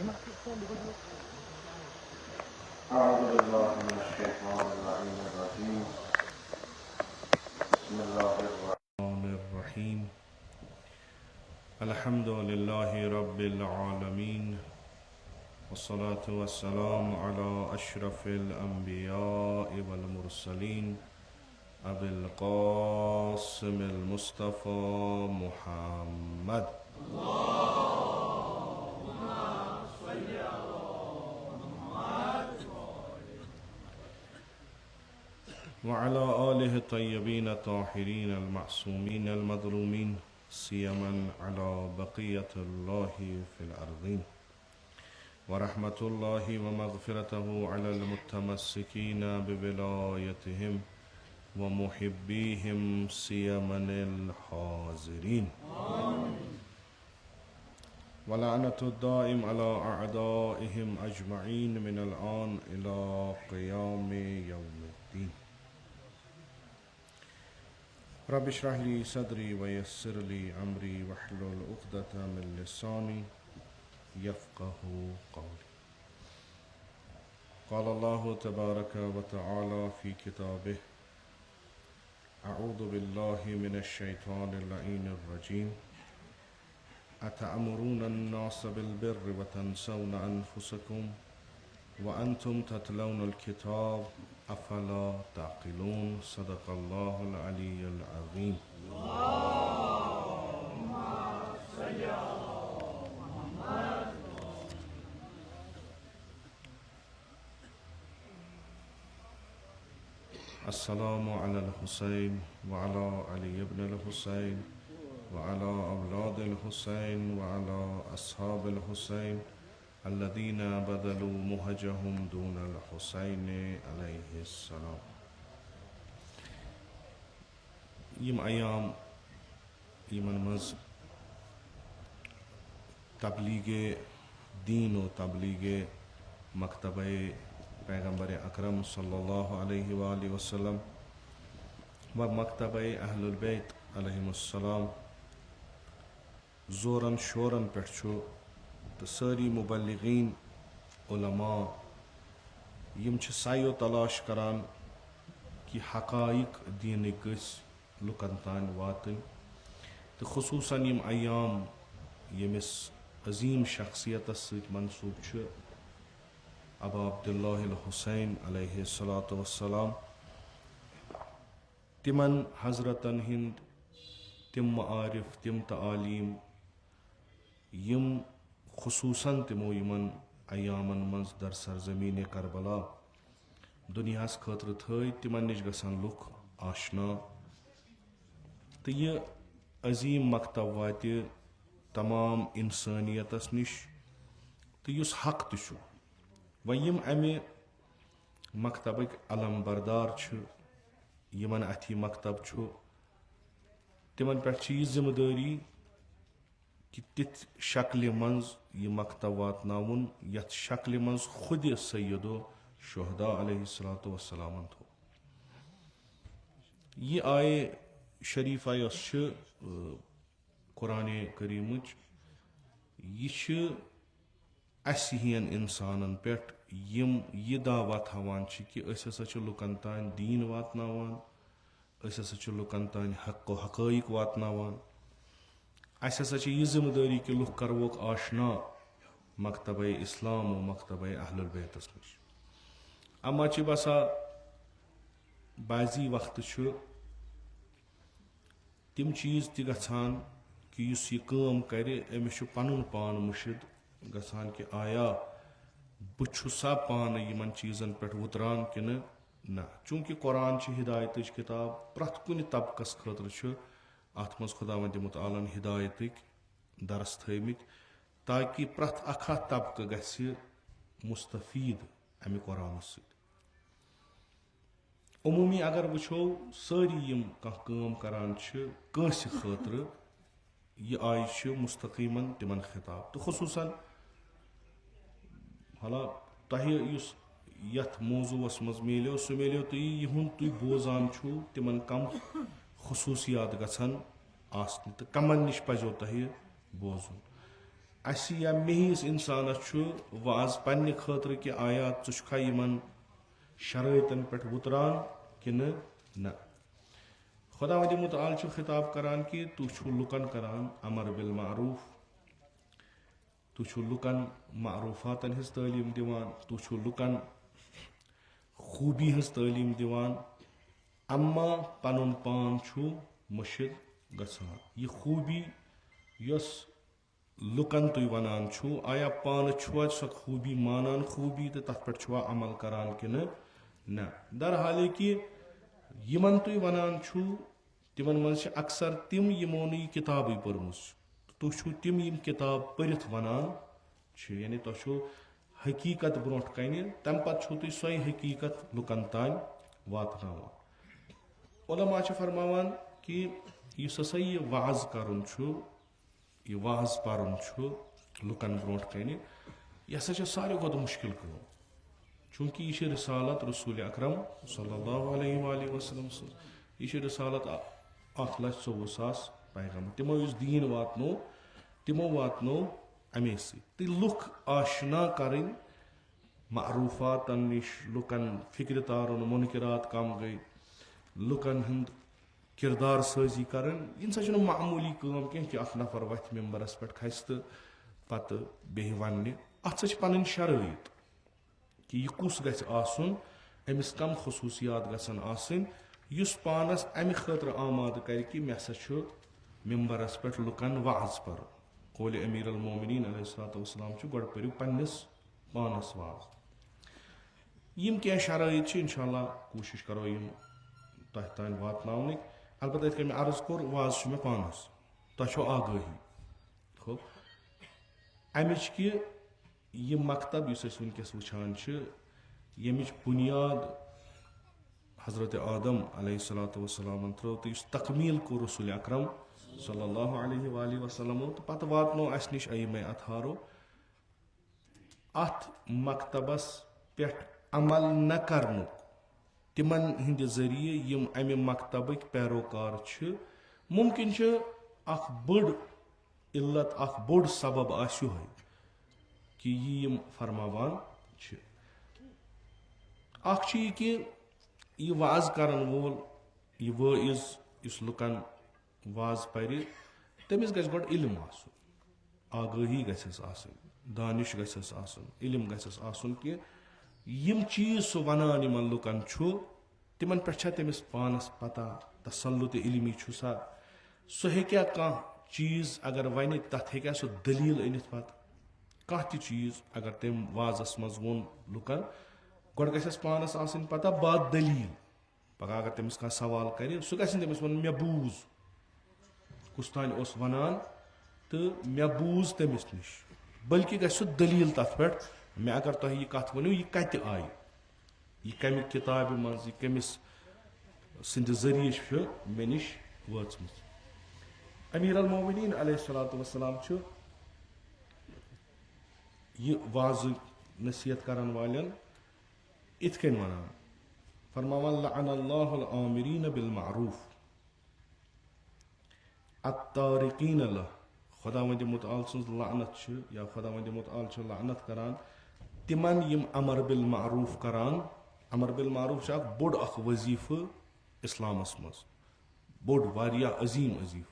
أعوذ بالله من الشيطان اللعين الرجيم بسم الله الرحمن الرحيم الحمد لله رب العالمين والصلاة والسلام على أشرف الأنبياء والمرسلين أبي القاسم المصطفى محمد وعلى آله الطيبين الطاهرين المعصومين المظلومين سيما على بقية الله في الأرضين ورحمة الله ومغفرته على المتمسكين بولايتهم ومحبيهم سيما الحاضرين ولعنة الدائم على أعدائهم أجمعين من الآن إلى قيام يوم الدين رب اشرح لي صدري ويسر لي أمري واحلل عقدة من لساني يفقه قولي قال الله تبارك وتعالى في كتابه أعوذ بالله من الشيطان اللعين الرجيم أتأمرون الناس بالبر وتنسون أنفسكم وأنتم تتلون الكتاب أفلا تعقلون صدق الله العلي العظيم السلام على الحسين وعلى علي بن الحسين وعلى أولاد الحسين وعلى أصحاب الحسين الذين بذلوا مهجهم دون الحسين عليه السلام. يم أيام يمن مز تبلیغ دین و تبلیغ مکتبہ پیغمبر اکرم صلی اللہ علیہ وآلہ وسلم و مکتبہ اہل البیت علیہم السلام زورن شورن پہ تو ساری مبلغین علماء یم چھ سایو تلاش کران کہ حقائق دینک گژھِ لُکن تان واتن تو خصوصاً یم ایام یمس عظیم شخصیت سۭتۍ منسوب چھ ابا عبداللہ الحسین علیہ الصلاۃ والسلام تمن حضرتن ہند تم معارف تم تعالیم یم خصوصاً تمو یمن ایامن منز در سرزمین کربلا دنیاہس خاطر تھٲے تمن نش گژھن لُکھ آشنا تہٕ یہِ عظیم مکتب واتہِ تمام انسانیتس نش تو یُس حق تہِ چھُ وۄنۍ یِم امہِ مکتبٕکۍ علم بردار چھِ یمن اتھی مکتب چھُ تمن پٮ۪ٹھ چھِ یہِ ذمہٕ دٲری کہ تِتھ شکلہِ منٛز یہِ مکتب واتناوُن یتھ شکلہِ منٛز خود سیدو شہدا علیہ الصلوۃ والسلامن تھوٚو. یہِ آیے شریفہ یۄس چھِ قرآن کریٖمٕچ یہِ چھِ اسہِ ہِوٮ۪ن انسانن پٮ۪ٹھ یِم یہِ دعوا تھاوان چھِ کہ أسۍ ہسا چھِ لُکن تانۍ دیٖن واتناوان أسۍ ہسا چھِ لُکن تانۍ حق و حقٲیق واتناوان اسہِ ہسا چھِ یہِ ذمہٕ دٲری کہ لُکھ کرووکھ آشنا مکتبہ اسلام و مکتبہ اہل البیتس نش. اما چھِ باسان بعضی وقتہٕ چھُ تِم چیٖز تہِ گژھان کہ یُس یہِ کٲم کرِ أمِس چھُ پنُن پان مُشِد گژھان کہ آیا بہٕ چھُسا پانہٕ یِمن چیٖزن پٮ۪ٹھ وُتران کِنہٕ نہ. چوٗنکہِ قرآن چھِ ہدایتٕچ کِتاب پرٛٮ۪تھ کُنہِ طبقس خٲطرٕ چھُ اتھ منٛز خۄداوندِ مُتعالن ہدایتٕکۍ درس تھٲومٕتۍ تاکہِ پرٛٮ۪تھ اکھ طبقہٕ گژھِ مستفیٖد امہِ قرآنہٕ سۭتۍ. عموٗمی اگر وٕچھو سٲری یِم کانٛہہ کٲم کران چھِ کٲنٛسہِ خٲطرٕ یہِ آیہِ چھِ مستقیٖمن تِمن خطاب تہٕ خصوٗصاً حالا تۄہہِ یُس یتھ موضوٗعس منٛز مِلیو سُہ مِلیو تۄہہِ یِہُنٛد تُہۍ بوزان چھُو تِمن کم خصوٗصیات گژھن آسنہِ تہٕ کمن نِش پزیو تۄہہِ بوزُن. अस या मेहिस इंसानस वाज पन्ने खतर कि आया चुखा यमन शरायतन पे उतरान कि न खुदा वंद मुताल खिताब करान कि तुह लुकन करान अमर बिल मारूफ तुह लुकन मारूफातन हज तालीम दिवान तुह लुकन खूबी हज तालीम दिवान अम्मा पनुन पान मुशिद गसान यह खूबी यस लुकन तुम वनान आया पान छुआ सो खूबी मानान खूबी तो तथ पे छुआ अमल करान कि न दर हाल कि यमन तुम वनान तिमन मज अक्सर तिम यमो न किताबी पर्मुस तुह तिम यम किताब पढ़ित वनान यानी तुह हकीकत ब्रोट कन तम पे तुम सो हकीकत लुकन तान वातनावान उलमा फरमावान कि इस हसा यह वाज करन यह वाज पर्न लुकन ब्रोट कन यह हसा सारे खुद मुश्किल कम चूंकि यह रिसालत रसूल अकरम सल्लल्लाहु अलैहि वसल्लम यह रिसालत 1,24,000 पैगम्बर तिमो दीन वातनो तिमो वातनो अमे सि लुक आशना करें मारूफातन निश लुकन फिक्र तारुन मुनकरात कम गई लुकन हंद किरदार साजी करें इन सा मामूली कम कह अख नफर वथ मेम्बरस पे खस तो पत बे वन अत सा पन शराइत कि यह कुस गसन अमिस कम खसूसियात गसन आसन युस पानस अमि खतर आमाद कर कि मे सा मेम्बरस पे लुकन वाज पर कौल अमीर अल मोमिनीन अलैहिस्सलाम गो परू पन्निस पानस वाज यम क्या शराइत इंशाअल्लाह कोशिश करो यम तह तान वातन अलबत्ता इत मे अर्ज कोर वाज मे पानस तह आगाही हो अमिच कि यह मकतब वनकस वुचान यमिच बुनियाद हजरत आदम अलैहिस्सलाम त्रो तो तकमील को रसूल अकरम सल्लल्लाहु अलैहि वसल्लम तो पत वातनो अस निश अइमे अथारो अथ मकतबस पे अमल न करनु तिमन हिंद जरिए यम अमे मकतबक पैरोकार मुमकिन अख बड़ इल्लत अख बोड़ सबब आसुहै कि यम फरमावान अख यह कि यह वाज करन वोल यह वाइज इस लुकन वाज पर तमिस गछ गोड इल्म आसुन आगाही गछस आसुन दानिश गछस आसुन इल्म गछस आसुन कि यम चीज सो वनान यमन लुकन तिमन पे तमिस पानस पता तसल्लुत इल्मी सा सो हेक्या कह चीज अगर वन तथ हेक्या सो दलील अनित पत कह ति चीज अगर तम वाजस मज वोन लुकन गोड गछस पानस आसन पता बाद दलील पगह अगर तमिस कह सवाल कर सह गछ तमिस वन मे बूज कुस तान ओस वनान तो मे बूज तमिस निश बल्कि गछ सह दलील तथ पे मे अगर तुह यह कथ वनो यह कत आई यह कमिक किताब मज यह कमिस सिंद जरिए मे निश वाचम अमीर अल मोमिनीन अलैहिस्सलाम यह वाज नसीहत करन वालन इत कन वनान फरमावन लअनल्लाहुल आमिरीन बिल मारूफ अत्तारिकीन लह खुदावंद मुतआल सन्ज लानत या खुदावंद मुतआल लानत करान तिमन यम अमर बिल मारूफ करान अमर बिल मारूफ बोड़ अख वजीफ इस्लामस मज बोड़ वारिया अजीम वजीफ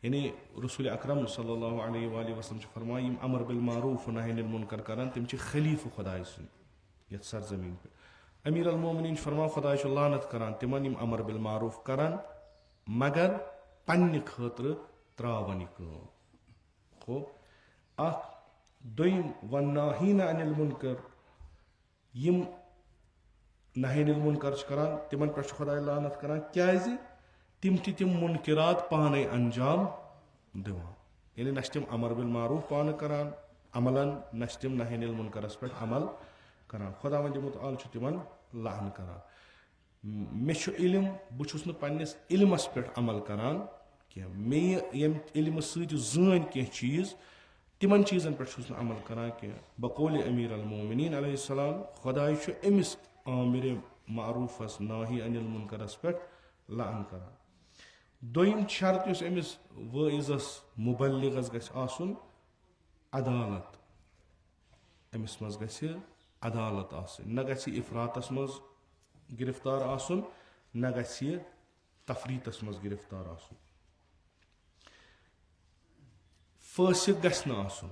यानी रसूल अकरम सल्लल्लाहु अलैहि वसल्लम फरमाया यम अमर बिल मारूफ नही अनिल मुनकर करान तिम खलीफ खुदाय सुन यथ सरजमीन पे अमीर अल मोमिनीन फरमा खुदाय लानत करान तिमन यम अमर बिल मारूफ करान मगर पन्ने खतर त्रावन खो अख दोयम वन्नाहीन अनिल मुनकर यम नही अनिल मुनकर करान तिमन पे खुदाय लानत करान क्या तिम मुनकरात पाने अंजाम दिवान यानी नश तिम अमर बिल मारूफ पान करान अमलन नश तिम नही अनिल मुनकरस पे अमल करान खुदावंद मुतआल तिमन लान करान मे इल्म बहुस पन्निस इल्मस पे अमल करान क्या मे यम इल्म सन कह चीज तिमन चीजन पे अमल करान क्या बकौल अमीर अल मोमिनीन अलैहिस्सलाम खुदाय अमिस आमिर मारूफस नाही अनिल मुनकरस पे लान करान दोयम शर्त अमिस वाइजस मुबल्लिगस गछ आसुन अदालत अमिस मज गछि अदालत आसुन न गछि इफरातस मज गिरफ्तार आसुन न गछि तफरीतस मज गिरफ्तार आसुन फासिक गछ न आसुन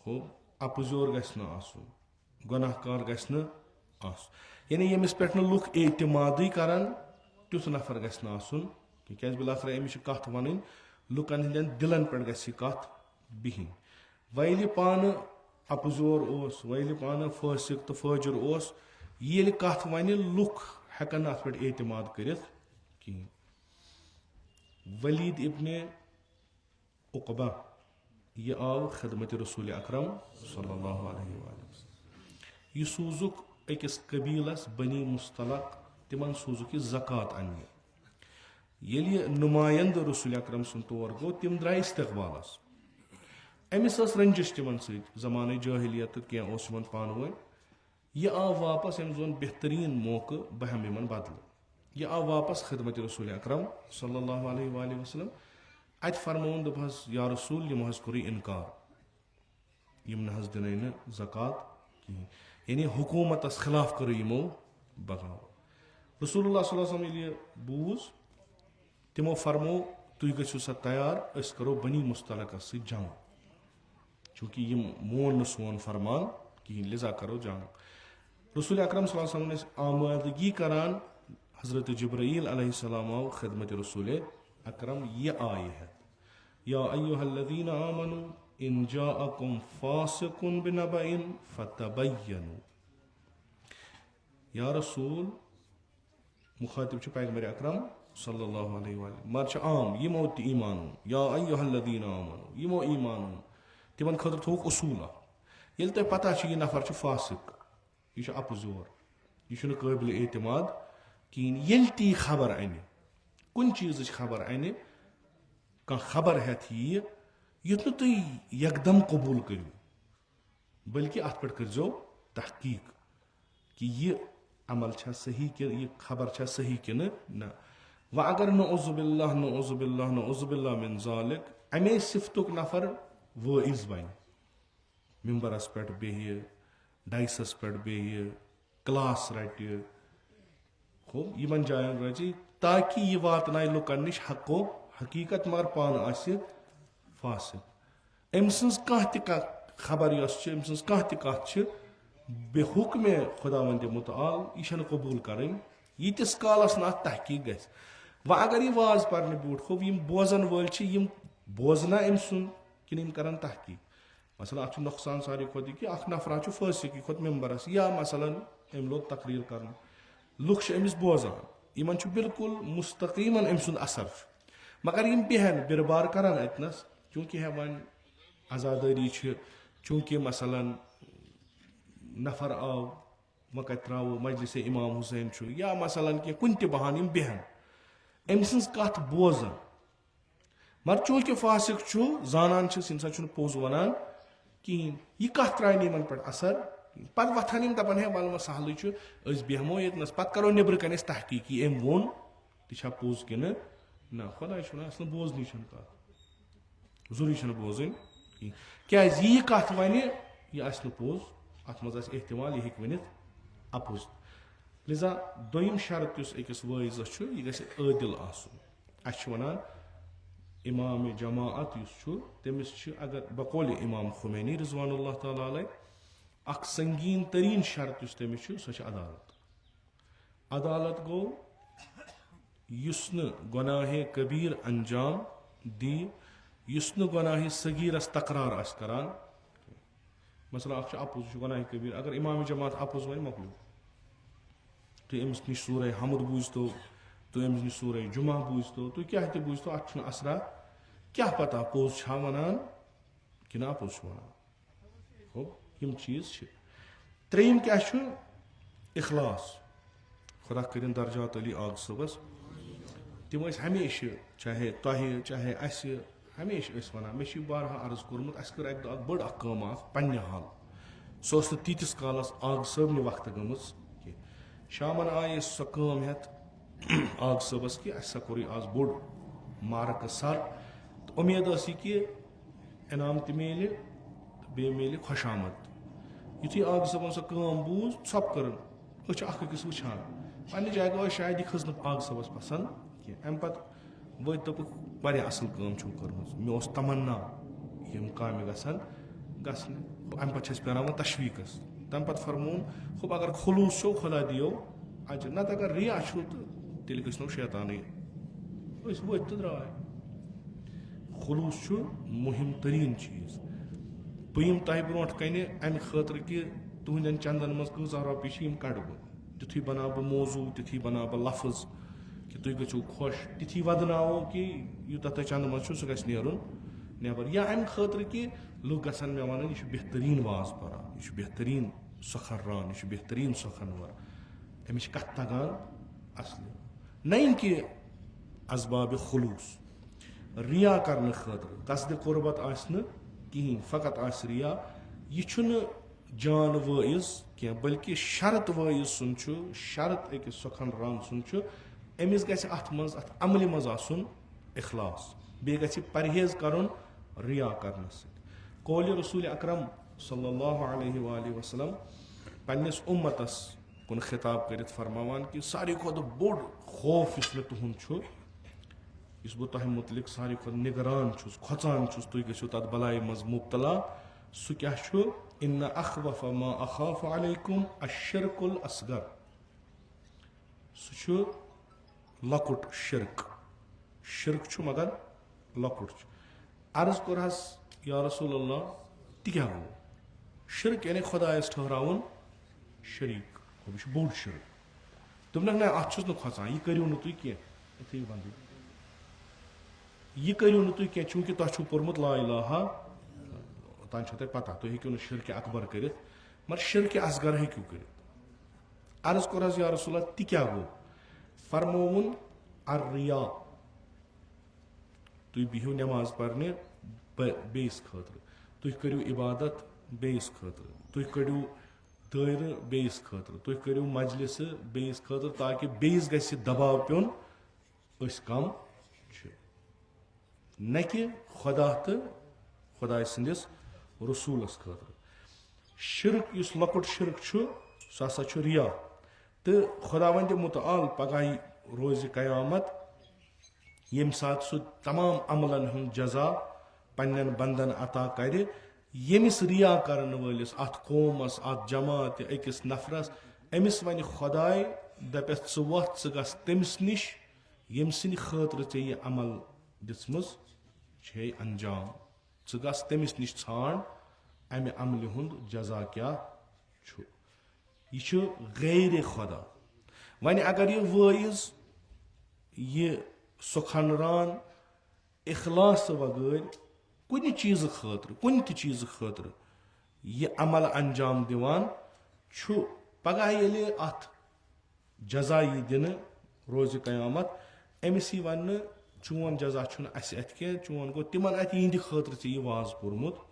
हो अपजोर गछ न आसुन गुनाहगार गछ न आसुन यानी यमिस पेट न लुक एतमादी करान तुथ नफर गछ न आसुन क्या बिलाखर अमिस कथ वन लुकन हंदन दिलन पे गछि कथ बिहिन वैल पान अपजोर ओस वैल पान फासिक तो फाजिर ओस ये कथ वन लुक हेकन अत पे एतमाद करित कहीं वलीद इब्ने उक़बा ये आव खिदमत रसूल अकरम सल्लल्लाहु अलैहि वसल्लम यह सूजुक अकिस कबीलस बनी मुस्तलक तिमन सूजुक ज़कात अन्य ये नुमायंद रसूल अकरम सुन तौर गो तिम द्राय इस्तकबालस अमिस रंजिश तिमन ज़माने जाहिलियत क्या पान वन यह आव वापस अम जोन बेहतरीन मौके बह हम इन बदल यह आव वापस खिदमत रसूल अकरम सल्लल्लाहु अलैहि वसल्लम अत फरमोन दस या रसूल यमो कोर इनकार यम न दिन ज़कात कहीं यानी हुकूमत खिलाफ कर यमो बगाव रसूलुल्लाह सल्लल्लाहु अलैहि वसल्लम ये बूज तिमो फरमो तुम गो सा तैयार अस करो बनी मुस्तलकस जंग चूँकि यम मोन सोन फरमान कहीं लिजा करो जंग रसूल अकरम सल्लल्लाहु अलैहि वसल्लम आमादगी करान हजरत जिब्राईल अलैहिस्सलाम आओ खिदमत रसूल अकरम ये आए है या अय्युहल्लज़ीना आमनू इन जाअकुम फासिकुन बिनबइन फतबय्यनु या रसूल मुखातिब छ पैगंबर अकरम सल्लल्लाहु अलैहि वसल्लम मर छ आम यमो त ईमान या अय्युहल्लज़ीना आमनू यमो ईमान तिमन खतर थोक उसूल येल तो पता छ ये नफर छ फासिक ये छ अपजोर ये छ न काबिल एतमाद कहीं येल ती खबर अने कुन चीज खबर अने कह खबर हेत युत न तुम यकदम कबूल करू बल्कि अत पे करो तहकीक कि यह अमल छा सही कि यह खबर छा सही कि न व अगर नउज़ुबिल्लाह नउज़ुबिल्लाह नउज़ुबिल्लाह मिन ज़ालिक अमे सिफतुक नफर वाइज बन मिंबरस पे बेह डाइसस पे बेह क्लास रट हो यमन जायन रची ताकि यह वातन लुकन नश हको हकीकत मगर पान फासिक अम सज कह खबर अम सज कह बेहुक्म खुदावंद मुतआल यह कबूल कर यीतिस कालस न तहकीक ग व अगर यह वाज पर बूट खो बोजन वल बोजना अम सुन कि कर तहकीक मसला अत नुकसान सारे खुद कि नफरा फासिक खुद मेम्बरस या मसलन अम लोग तकरीर कर लुख अमिस बोजान इन बिल्कुल मुस्तकीमन अम सुंद असर मगर यम बेहन बिरबार करान अतनस चूँकि है वन आज़ादारी चूँकि मसलन नफर आव व कत त्रो मजलिस इमाम हुसैन या मसलन कह कुन बहान यम बेहन अम सज कथ बोजान मगर चूँकि फासिक जानान इन पोज वनान कहें यह कथ त्रा इन पे असर पत वथन दपान है वल सहल बेहमो यतनस पत करो नबर कन तहकीकी अम वोन तह पोज कि ना खुदा असल बोजन कत जरूरी बोजन कहें क्या यह कथ वन यह पोज अत मज एहतमाल यह वन अपोज लिजा दोयम शर्त अकिस वाइजस यह गदिल आन इमाम जमाअत तमिस अगर बकौल इमाम खुमैनी रिज़वानुल्लाह ताला अलैह अख संगीन तरीन शर्त तमिस सह अदालत अदालत गो युस न गुनाह कबीर अंजाम दी युस न गुनाह सगीरस तकरार आस करान मसला अख अपोज गुनाह कबीर अगर इमाम जमात अपोज वन मकलू तो अमिस नश सूरह हमद बूझतो तो अमिस नश सूरह जुमा बूझतो तो क्या बूझतो अत असरा क्या पता पोज छा वनान कि ना पोज वनान हो यम चीज त्रेम क्या इखलास खुदा करिन दर्जात अली आग सबस तम हमेशा चाहे तह चाहे अस हमेशा वनान मे बारहा अर्ज कोर्मुत अस कर अक बड़ कम पन्ने हाल सो तीतिस कालस आग सबन वक्त गमज शामन आये सो कम हेत आग सबस कि अस कोर आज बोड़ मारक सर तो उम्मीद कि इनाम त मिले बे मिले खुशामद युथी आग सबन सो काम बूज सब कर अखिस वुचान पन्ने जाय गो शायद खज न आग सबस पसंद कह अम पत वत दोपुक वारिया असल काम छो करमज मे ओस तमन्ना यम कामे गसन गसन अम पत छस पेरावन तशवीकस तम पत फरमोन खूब अगर खुलूस छो खुदा दियो आज नत अगर रिया छो तो तेल गसनो शैतान अस वत तो द्राय खुलूस छो मुहिम तरीन चीज बम तह ब्रोट कन अमे खतर कि तुहदन चंदन मज कह रपी कड़ बह तुथु बना बह मौजू तिथि बना बह लफ्ज कि तुम गो खुश तिथि वदनावो कि यूत तुम चंद मज सह गस नबर या अमे खतर कि लुक गसन मे वन यह बेहतरीन वाज परान यह बेहतरीन सखर्रान यह बेहतरीन सखनवर अमिस कत तगान असल न कि असबाब खुलूस रिया करने खतर कसद कुर्बत आसन कहें फ़कत आस रिया यह जान वाइज क्या बल्कि शरत वाइज सुन शरत अकिस सखन रान सुन अमिस गि अत मज अत अमल मज आसन इखलास बे गि परहेज करन रिया करने कौल रसूल अकरम सल्लल्लाहु अलैहि वसल्लम पन्निस उम्मतस कुन खिताब कर फरमावान कि सारी खुद बोड़ खौफ इस मे तुहद इस बह तह मुतलिक सारी खुद निगरान खोचान तुम गो तथ बलाय मज मुब्तला सह क्या इन अखवफ मा अखाफ अलैकुम अश्शिरकुल असगर सह लकुट शिरक शिरक मगर लकुट अर्ज कोरहस या रसूल अल्लाह ति क्या गो शिरक यानी खुदायस ठहरावन शरीक यह बोड़ शिरक दोपन ना अत खोचान यह करियो तुम कह इत बंद यह करियो तुम कह चूंकि तुम पोर्मुत ला इलाहा तान तुम पता तुम हेक्यू शिरक अकबर कर मगर शिरक असगर हेक्यू कर अर्ज कोरहस या रसूल ति क्या गो फरमोवन अर्रिया तुम बिहू नमाज पढ़ने बेस खतर तुम करियो इबादत बेस खतर तुम कड़ियो दायरे बेस खतर तुम करियो मजलिस बेस खतर ताकि बेस गि दबाव पेन कम न कि खुदा तो खुदा सदिस रसूलस खतर शिरक इस लकुट शिरक सह हसा रिया तो खुदा वन मुतआल पगह रोज कयामत यम सात सह तमाम अमलन हुंद जजा पन्न बंदन अता कर यमिस रिया करन वलिस अत कौमस अत जमात अकिस नफरस अमिस वन खुदाय दपस च वथ च गस तमिस निश यम सिंद खतर ऐ यह अमल दिसमस छे अंजाम च गस तमिस निश छान अमे अमल हुंद जजा क्या यह गैर खुदा वन अगर यह वाइज यह सुखनरान इखलास वगैर कुन चीज खतर कुन चीज खतर यह अमल अंजाम दिवान पगह ये अत जजा यी दिन रोज कयामत अमिस यी वन चोन जजा अस अत कह चोन गो तिमन अत यिंद खतर ऐ यह वाज पोर्मुत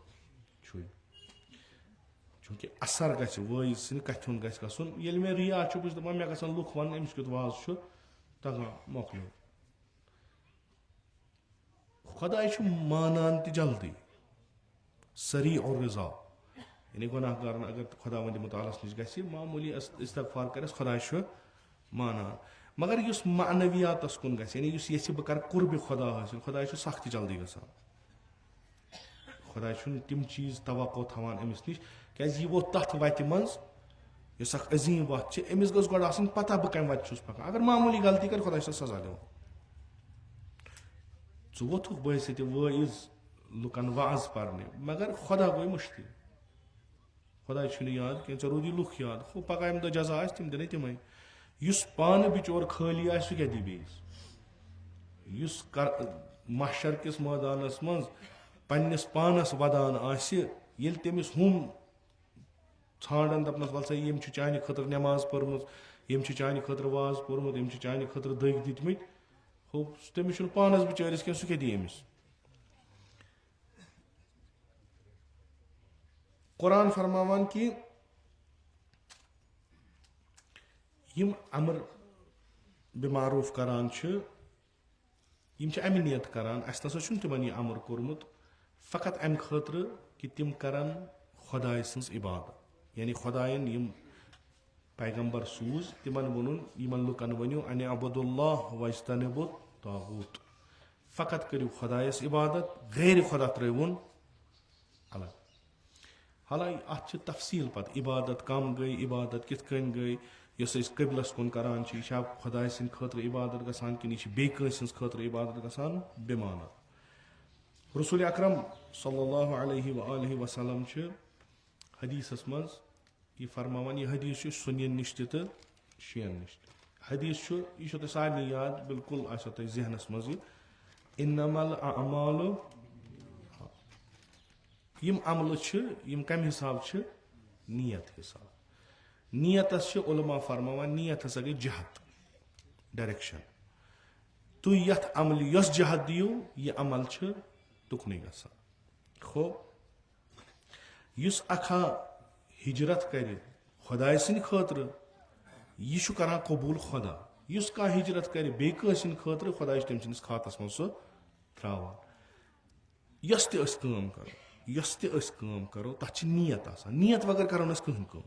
चूंकि असर गि वाइज सद कथ हुंद गसन ये मे रिया बस दपान मे गसन लुक वन अमिस क्युत वाज तगान मोकलो खुदाय मानान त जल्दी सरी और रजा यानी गुनाहगार अगर खुदा वंद मुतालस नश गि मामूली इस्तगफार कर खुदाय मानान मगर युस मानवियातस कुन गि यानी ये बह कर कुर्ब खुदा हासिल खुदाय सख्त जल्दी गसान खुदाय तिम चीज तवक्को थवान अमिस नश क्या यह वो तथ वत मज इस अजीम वत अमिस गो गो पता बह कम वत पकान अगर मामूली गलती कर खुदा सजा दिवान वोथुक बहस वाइज लुकन वाज पढ़ने मगर खुदा गई मुश्किल खुदा याद कह ऐ रूदी लुक याद हो पगह अम दह जजा तम दिन तमें पान बिचोर खाली आ क्या दी बेस महशर किस मैदानस मज पन्निस पानस वदान ये तमिस हम ान दपनस वल सा यम चाने खतर नमाज पर्म यम चाने खतर वाज पोर्मुत यम चाने खतर दग दितमित हो तमिस पानस बिचारिस कह सह क्या दी अमिस कुरान फरमावान कि यम अमर बिमारूफ करान यम अमि नियत करान अस नसा तिमन यह अमर कोर्मुत फ़कत अमि खतर कि तिम करन खुदाय सन्स इबादत यानी खुदायन यम पैगंबर सूज तिमन वनुन यमन लुकन वनियो अन अबुदुल्लाह वज्तनिबुत तागूत फ़कत करियो खुदायस इबादत गैर खुदा त्रवुन अलग। हालांकि अत तफसील पत इबादत कम गई इबादत कित कन गई यस कबिलस कुन करान यह खुदाय सद खतर इबादत गसान कि यह बेस खतर इबादत गसान बेमाना। रसूल अकरम सल्लल्लाहु अलैहि वसल्लम हदीसस मज यह फरमान यह हदीस सुनियन निश तो शियन निश हदीस यह सारे याद बिल्कुल जहनस मज इन्नमल अमालु यम अमल यम कम हिसाब नीयत हिसाब नीयतस उलमा फरमान नीयत हसा गई जहत डायरेक्शन तु यथ अमल यस जहत दियो यह अमल तुकन गसान खो युस अखा हिजरत कर खुदाय सद खतर यह करान कबूल खुदा युस कह हिजरत कर बेस खतर खुदा तम सस खातस मज सह त्रावान यस तम करो यस तम करो तथ नीयत आसान नीयत वगर करो कहीं कम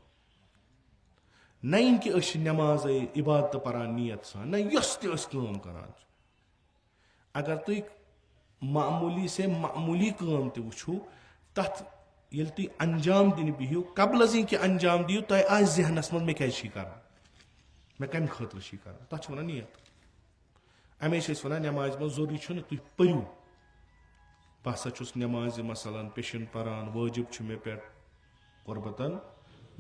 न कि नमाज इबादत परान नीयत सान न यस तम करान अगर तुम मामूली से मामूली काम तो वो तथ ये तुम अंजाम दिन बिहू कबल कि अंजाम दियो तुम आ जहनस मज मे क्या कर मे कम खतर कर तथ वन नीयत अमे वन नमाज मज जरूरी तुम परू बह हसा नमाज मसलन पेशन परान वाजिब मे पे कुर्बतन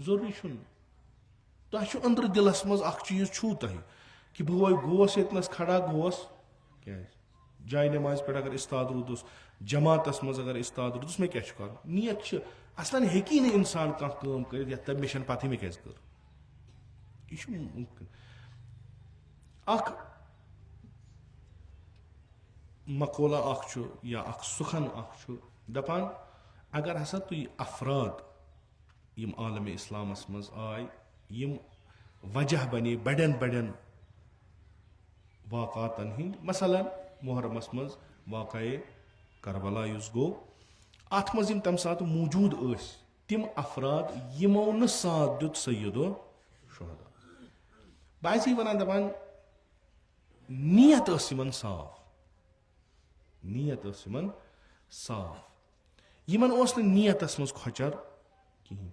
जरूरी तुम अंदर दिलस मज चीज छू तुम कि बह गोस ये खड़ा गोस क्या जाय नमाज पे अगर इस्ताद रूदस जमातस मज अगर इस्ताद रूदस मे क्या कर नीयत असलन हेकी न इंसान कह काम कर तब मे पत मे क्या कर यह मुमकिन मकोला या सुखन दपान अगर हसा तुम अफराद यम आलम इस्लामस मज आय यम वजह बने बड़न बड़न वाक़ातन हिंद मसलन मुहर्रमस मज वाक़े करबला गो अत मज तम सात मौजूद तिम अफराद यमो न साथ दुत सैयदो शुहदा बह वन दपान नीयत साफ नीयत साफ यमन नीयतस मज खोचर कहीं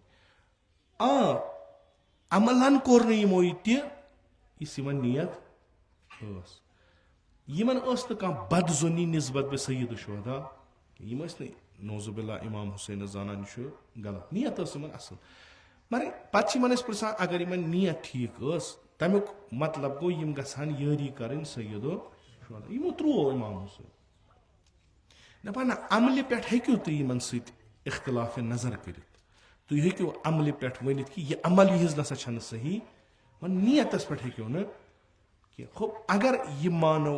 अमलन कोर नमो तम नीयत यमन बदजुनी निस्बत बे सईद शुहदा यम नौजुबिल्ला इमाम हुसैन जानान गलत नीयत असल मगर पे पुछान अगर इन नीयत ठीक तमुक मतलब गो यम गसान यारी कर सईदो शुहदा यमो त्रो इमाम हुसैन दपान अमल पे हेक्यू तुम इख्तिलाफ नजर कर तुम हेक्यू अमल पे वन कि यह अमल यह नसा सही वन नीयतस पे हेक्यू न खो अगर यह मानो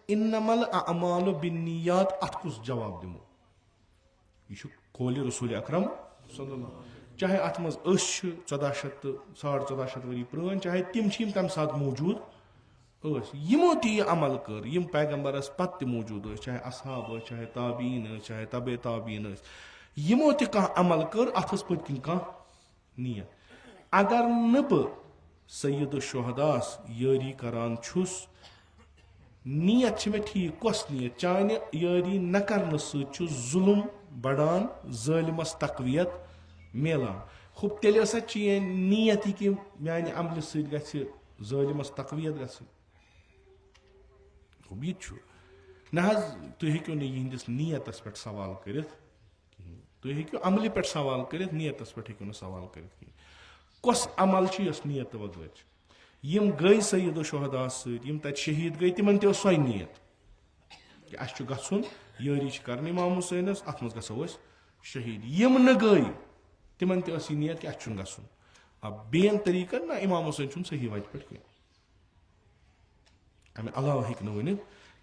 इन्नमल अमालु बिन्नियात अत कुस जवाब दिमो यह कौल रसूल अकरम चाहे अत मज 1400 तो 1450 वरी पुरान चाहे तिम तम साथ मौजूद यमो यह अमल कर यम पैगंबरस पत मौजूद चाहे असहाब चाहे ताबीन चाहे तबे ताबीन यमो कह अमल कर अत पत कह नीयत अगर न बह सैयद शुहदास यारी करान छुस नीयत मे ठीक कस नीयत चाने यारी न कर जुल्म बढ़ान जालिमस तकवियत मिलान खूब तेल नीयत कि माने अमल सलिमस तकवियत खूब यह न तुम हेक्यू न यहंदिस नीयतस पे सवाल कर तुम हेक्यू अमल पे सवाल कर नीयतस पे हेक्यू न सवाल कर कस अमल नीयत वगैर यम गई सईद शुहदा सम तत शहीद गई तिमन तो सो नीयत कि अस गन यारी कर इमाम हुसैनस अत मज गो शहीद यम न गई तिमन तो नीयत कि अस गन अब बेन तरीकन ना इमाम हुसैन सही वत पे अमे अलाव हेक वन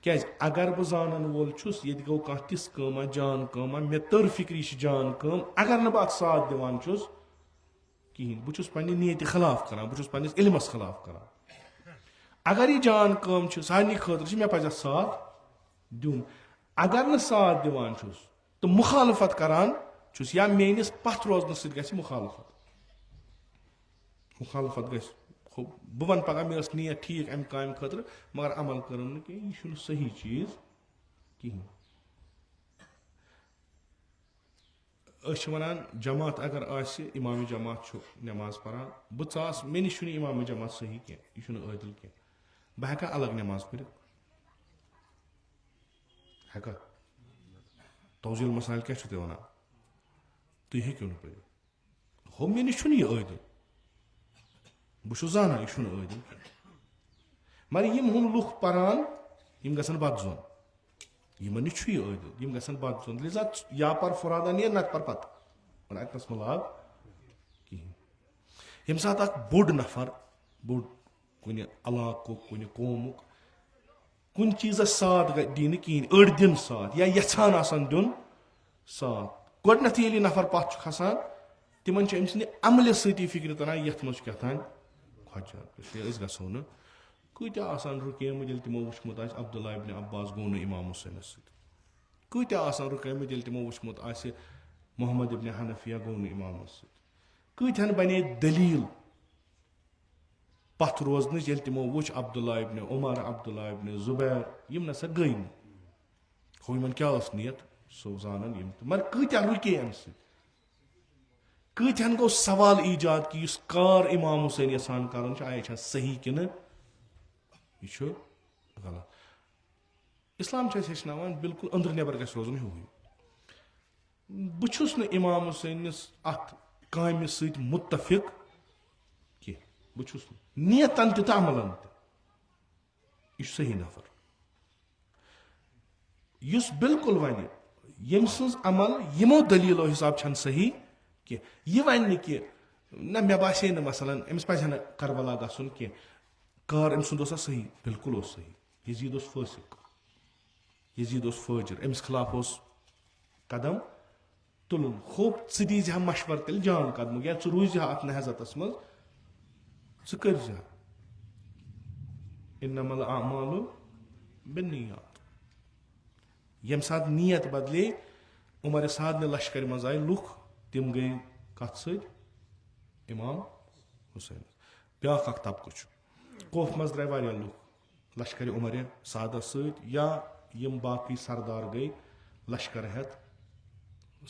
क्या अगर बह जानन वोल ये गो कह तिस कमा जान कमा मे तर फिक्री जान कम अगर न बह साथ दिवान कहें बहुत पे नीयत खिलाफ करान बहुत पे इल्मस खिलाफ करान अगर यह जान कम सारे खतर मे पज साथ दिन अगर न साथ दिवान तो मुखालफत करान چھُس یا میٲنِس پتھ روزنہٕ سۭتۍ گژھِ مُخالفت گژھِ بہٕ وَنہٕ پگہہ مےٚ ٲس نیت ٹھیٖک اَمہِ کامہِ خٲطرٕ مگر عمل کٔرٕم نہٕ کینٛہہ یہِ چھُنہٕ صحیح چیٖز کِہینۍ. أسۍ چھِ وَنان جماعت اگر آسہِ اِمامِ جماعت چھُ نٮ۪ماز پران بہٕ ژاس مےٚ نِش چھُنہٕ اِمامِ جماعت صحیح کینٛہہ یہِ چھُنہٕ عٲدِل کینٛہہ بہٕ ہٮ۪کا الگ نٮ۪ماز پٔرِتھ ہٮ۪کا توزیٖل مسایل کیٛاہ چھُو تُہۍ وَنان تُہۍ ہیٚکِو نہٕ پٔرِتھ ہو مےٚ نِش چھُنہٕ یہِ عٲدِل بہٕ چھُس زانان یہِ چھُنہٕ عٲدِل کینٛہہ مگر یِم ہُم لُکھ پران یِم گژھن بد زوٚن یِمن نِش چھُ یہِ عٲدِل یِم گژھن بد زوٚن لِذا یا پر فُرادا نیر نتہٕ پر پتہٕ وۄنۍ اَتنَس مہ لاگ کِہیٖنۍ. ییٚمہِ ساتہٕ اکھ بوٚڑ نفر بوٚڑ کُنہِ علاقُک کُنہِ قومُک کُنہِ چیٖزس ساتھ دِی نہٕ کِہیٖنۍ أڑۍ دِن ساتھ یا یژھان آسان دیُن ساتھ گۄڈٕنیتھٕے ییٚلہِ یہِ نفر پتھ چھُ کھسان تِمن چھِ أمۍ سٕنٛدِ عملہِ سۭتی فِکرِ تران یتھ منٛز چھُ کیٛاہتانۍ کھۄچان اسلیے أسۍ گژھو نہٕ کۭتیاہ آسان رُکیمٕتۍ ییٚلہِ تِمو وٕچھمُت آسہِ عبداللہ ابنِ عباس گوٚو نہٕ اِمام حُسینس سۭتۍ کۭتیاہ آسان رُکیمٕتۍ ییٚلہِ تِمو وٕچھمُت آسہِ محمد ابنِ حنفیہ گوٚو نہٕ اِمامس سۭتۍ کۭتہن بنے دٔلیٖل پتھ روزنٕچ ییٚلہِ تِمو وٕچھ عبداللہ ابنِ عمر عبداللہ ابنِ زُبیر یِم نسا گٔے نہٕ ہُہ یِمن کیٛاہ ٲس نیت سُہ زانن یِم تہِ مگر کۭتیاہ رُکے امہِ سۭتۍ کۭتہن گوٚو سوال ایجاد کہِ یُس کار اِمام حُسین یژھان کرُن چھُ آیا چھا صحیح کِنہٕ یہِ چھُ غلط. اِسلام چھُ اَسہِ ہیٚچھناوان بالکُل أنٛدرٕ نٮ۪بر گژھِ روزُن ہیوٗے بہٕ چھُس نہٕ اِمام حُسینس اتھ کامہِ سۭتۍ مُتفِق کینٛہہ بہٕ چھُس نہٕ نیتن تہِ تہٕ عملن تہِ یہِ چھُ صحیح نفر یُس بالکُل وَنہِ ییٚمۍ سٕنٛز عمل یِمو دٔلیٖلو حِساب چھنہٕ صحیح کینٛہہ یہِ وَنہِ نہٕ کہِ نہ مےٚ باسے نہٕ مثلاً أمِس پزِ ہا نہٕ کربلا گژھُن کینٛہہ کار أمۍ سُنٛد اوسا صحیح بالکُل اوس صحیح یزیٖد اوس فٲسِق یزیٖد اوس فٲجر أمِس خٕلاف اوس قدم تُلُن ہوپ ژٕ دیٖزِ ہا مشور تیٚلہِ جان قدمُک یا ژٕ روٗزِ ہا اتھ نہزتس منٛز ژٕ کٔرزِ ہا اِنما الاعمالُ بالنِیات ییٚمہِ ساتہٕ نیت بدلے عمر سعدنہِ لشکرِ منٛز آیہِ لُکھ تِم گٔے کتھ سۭتۍ اِمام حُسینس بیاکھ اکھ طبقہٕ چھُ کوف منٛز درٛاے واریاہ لُکھ لشکرِ عمرِ سعدس سۭتۍ یا یِم باقٕے سردار گٔے لشکر ہٮ۪تھ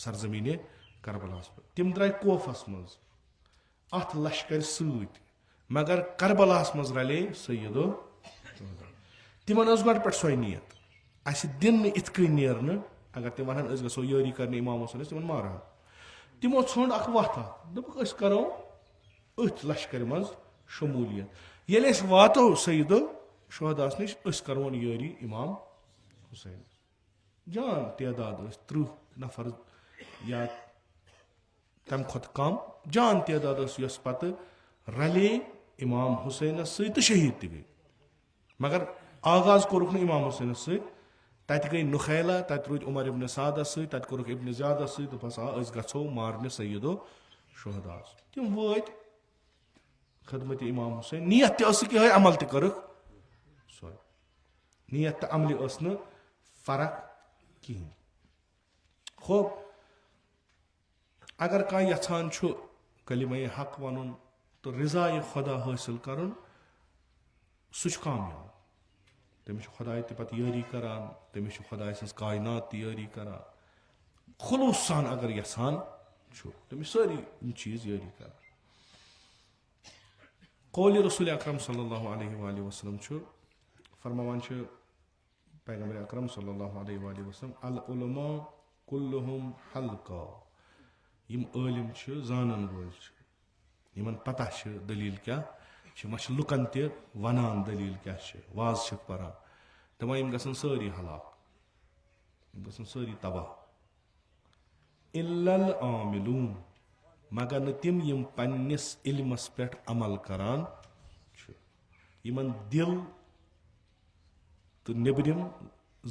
سرزمیٖنہِ کربلاہس پٮ۪ٹھ تِم درٛاے کوفس منٛز اتھ لشکرِ سۭتۍ مگر کربلاہس منٛز رلے سیدو تِمن ٲس گۄڈٕ پٮ۪ٹھ سۄے نیت اسہِ دِن نہٕ اِتھ کٔنۍ نیرنہٕ اگر تِم ونہن أسۍ گژھو یٲری کرنہِ اِمام حُسینس تِمن مارہو تِمو ژھٲنٛڈ اکھ وتھ اکھ دوٚپُکھ أسۍ کرو أتھۍ لشکرِ منٛز شموٗلیت ییٚلہِ أسۍ واتو سیدو شہداہس نِش أسۍ کرہون یٲری اِمام حُسین جان تعداد ٲسۍ 30 نفر یا تمہِ کھۄتہٕ کم جان تعداد ٲس یۄس پتہٕ رلے اِمام حُسینس سۭتۍ تہٕ شہیٖد تہِ گٔے مگر آغاز کوٚرُکھ نہٕ اِمام حُسینس سۭتۍ تتہِ گٔے نُخیلا تتہِ روٗدۍ عمر ابنِ سعدس سۭتۍ تتہِ کوٚرُکھ ابنِ زیادس سۭتۍ دوٚپہس آ أسۍ گژھو مارنہِ سیدو شہداہس تِم وٲتۍ خدمتِ اِمام حُسین نیت تہِ ٲسٕکھ یِہے عمل تہِ کٔرٕکھ سۄے نیت تہٕ عملہِ ٲس نہٕ فرق کِہینۍ. ہو اگر کانٛہہ یژھان چھُ کلمہ حق ونُن تہٕ رضایہِ خۄدا حٲصِل کرُن سُہ چھُ کامیاب تٔمِس چھُ خۄداے تہِ پتہٕ یٲری کران تٔمِس چھُ خۄداے سٕنٛز کاینات تہِ یٲری کران خلوٗص سان اگر یژھان چھُ تٔمِس سٲری یِم چیٖز یٲری کران. قولِ رسول اکرم صلی اللہ علیہ وآلہ وسلم چھُ فرماوان چھِ پیغمبر اکرم صلی اللہ علیہ وآلہ وسلم العلماء کُلُہُم حلقہ یِم عٲلِم چھِ زانن وٲلۍ چھِ یِمن پتہ چھِ دٔلیٖل کیٛاہ چھِ یِم چھِ لُکن تہِ ونان دٔلیٖل کیٛاہ چھِ واز چھِکھ پران دپان یِم گژھن سٲری ہلاک یِم گژھن سٲری تباہ الا العاملوٗن مگر نہٕ تِم یِم پننِس علمس پٮ۪ٹھ عمل کران چھِ یِمن دِل تہٕ نیبرِم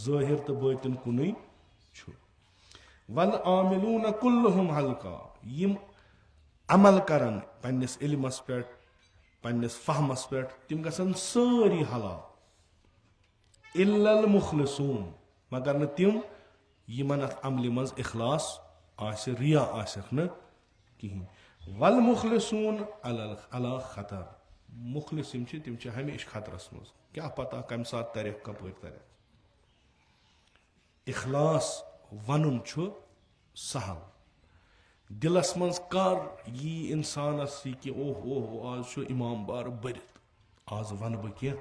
ظٲہِر تہٕ بٲطِن کُنُے چھُ والعاملوٗن کُلُہُم حلقہ یِم عمل کران پننِس علمس پٮ۪ٹھ پننِس فہمس پٮ۪ٹھ تِم گژھن سٲری ہلاک الا المخلصوٗن مگر نہٕ تِم یِمن اتھ عملہِ منٛز اخلاص आसे रिया आसक न कहीं वल मुखलिसून अला खतर मुखलिस तिम हमेशा खतरस मज क्या पता कम सात तरह कपर तरह इखलास वन सहल दिलस मज कर यी इंसानस कि ओह ओह आज इमाम बार बरित आज वन बह कह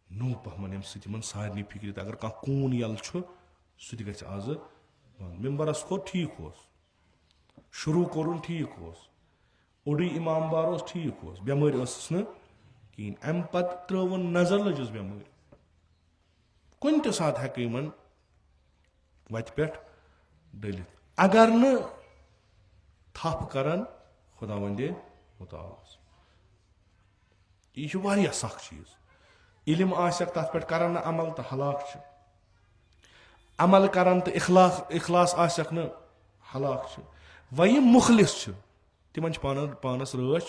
नो पहमन यम सम सारे फिक्र अगर कह कून यल सह ग आज मिम्बरस खोर ठीक शुरू कोरुन ठीक ओडी इमाम बार ठीक बेमार कहीं अम पत त्रुन नजर लजस बेमार कुन त सात हेक इन वत पे डलित अगर न थप करान खुदा वंदे मुताल यह सख चीज इल्म आसक तथ पे करान न अमल तो हलाक अमल करान तो इखलास आसक न हलाक वह यम मुखलिस तिमन पानस रच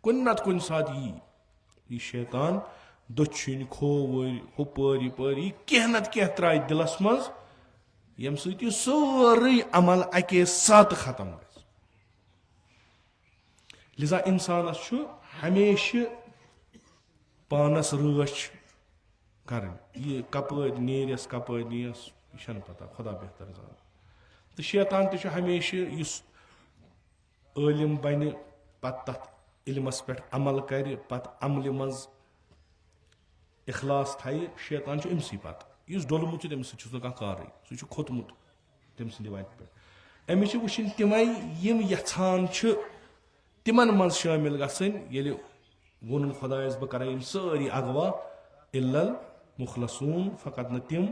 कुन नत कुन सात यह शैतान दछिन खोवर हुपर यपर यह कह नत कह त्राय दिलस मज यम सोरे अमल अके साथ खत्म ग लिजा इंसानस हमेशा पानस रच कर यह कपर नेरस कपर नीस यह पता खुदा बेहतर जान तो शैतान तो हमेशा इलम बन पत इलमस पे अमल कर पत अमल मज इखलास थी शैतान अमसी पत डोलमुत तमिस कह कार सह खोतमुत तम सद वत पे अमिस वुन तमें यम यछान तिमन मज शामिल गन वोन खुदायस बह कर सारी अगवा इल्लल मुखलसून फकत न तिम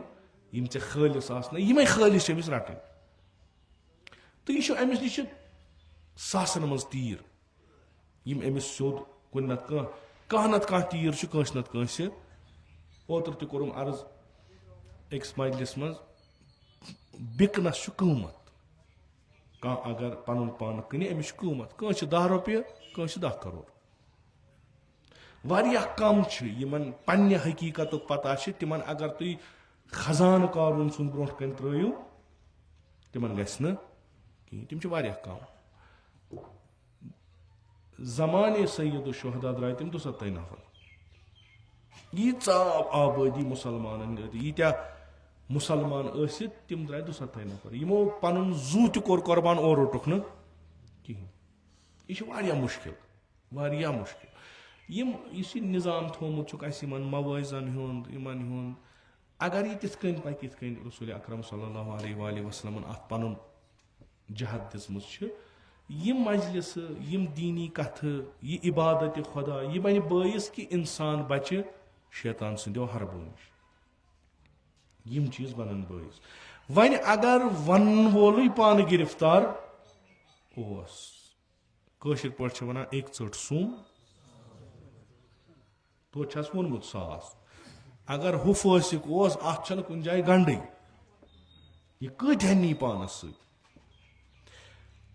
यम ऐ खालिस यमें खालिस अमिस रटन तो यह अमिस नश सासन मज तीर यम अमिस सोद कुन नत कह नत कह तीर कंस नत कंस ओतर त कोरुम अर्ज अकिस मजलिस मज बिकनस कीमत कह अगर पन पान कन अमिस कीमत कंस 10 रुपये कंस 10 करोड़ वारिया कम यमन पन्ने हकीकत पता तिमन अगर तुम खजान कारून सुन ब्रोह कन त्रो तिमन गि तिम वारिया कम जमाने सैयद शुहदा द्राय तिम 270 नफर यीच आबादी मुसलमान यीत्या मुसलमान तिम द्राय 270 नफर यमो पन जू तोर कुर्बान और रोटुक न कहीं यह मुश्किल वारिया मुश्किल यम इस निज़ाम थोमुत मवाजन हुंद अगर यह तिथ पत रसूल अकरम सल्लल्लाहु अलैहि वसल्लम अत पन जहद दिसमुत यम मजलिस यम दीनी कथ यह इबादत खुदा यह बन बायस कि इंसान बचे शैतान सदो हरबो नश यम चीज बनन बायस वन अगर वन वोल पान गिरफ्तार कशर पे वन एक चट सूम तो वोनमुत सास अगर हु फासिक अत कुन जाए गंड यह कतन नी पानस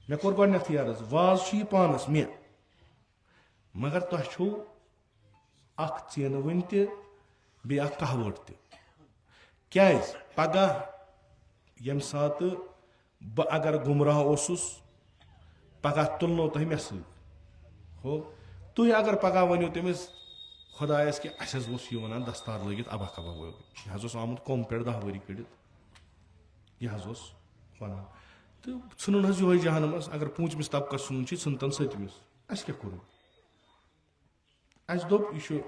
मे कोर गथ अर्ज वाज यह पानस मे मगर तुम चेन वन बे कहवट क्या पगह यम सात बह अगर गुमराह ओसुस पगह तुलनो तुह मे सो तुह अगर पगह वनो तमिस खुदायस कि अस वन दस्तार लगित अबा कबा वो यह आमुत कम पे 10 वरी कड़ित यह वन तो सन यो जहनमस अगर पूंचमिस तबकस सुन सुनतन सतमिस अस क्या कोर अस दोप यह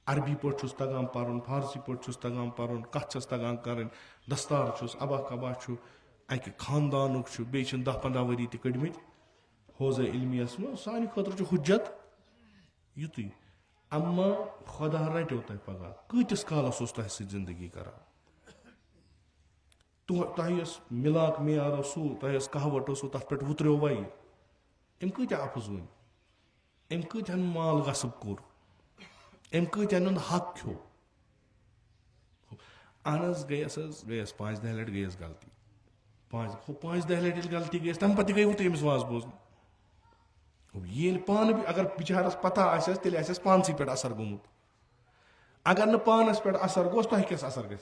अरबी पे तगान पर्न फारसी पे तगान पर्न कथ तगान कर दस्तार अबा कबा अकि खानदान बे 10-15 वरी तड़मित हौज़ इल्मियस में सान खुद हुज्जत युत अम्मा खुदा रटो तुम पगह कतिस कालस तुह जिंदगी कर तुह मिलाक मेयार सू तुह कहवट सू तथ पे वुत्रो वह अम कत अफज वन अम कतन माल गसब कोर अम कतन हक खो अहन गयस 5-10 लट गयस गलती 5-10 लट गलती गई तम पे गई तमिस वाज बोजन ये पान भी अगर बिचारस पता तेल पानस पे असर गोमुत अगर न पानस पे असर गोस तुह कस असर ग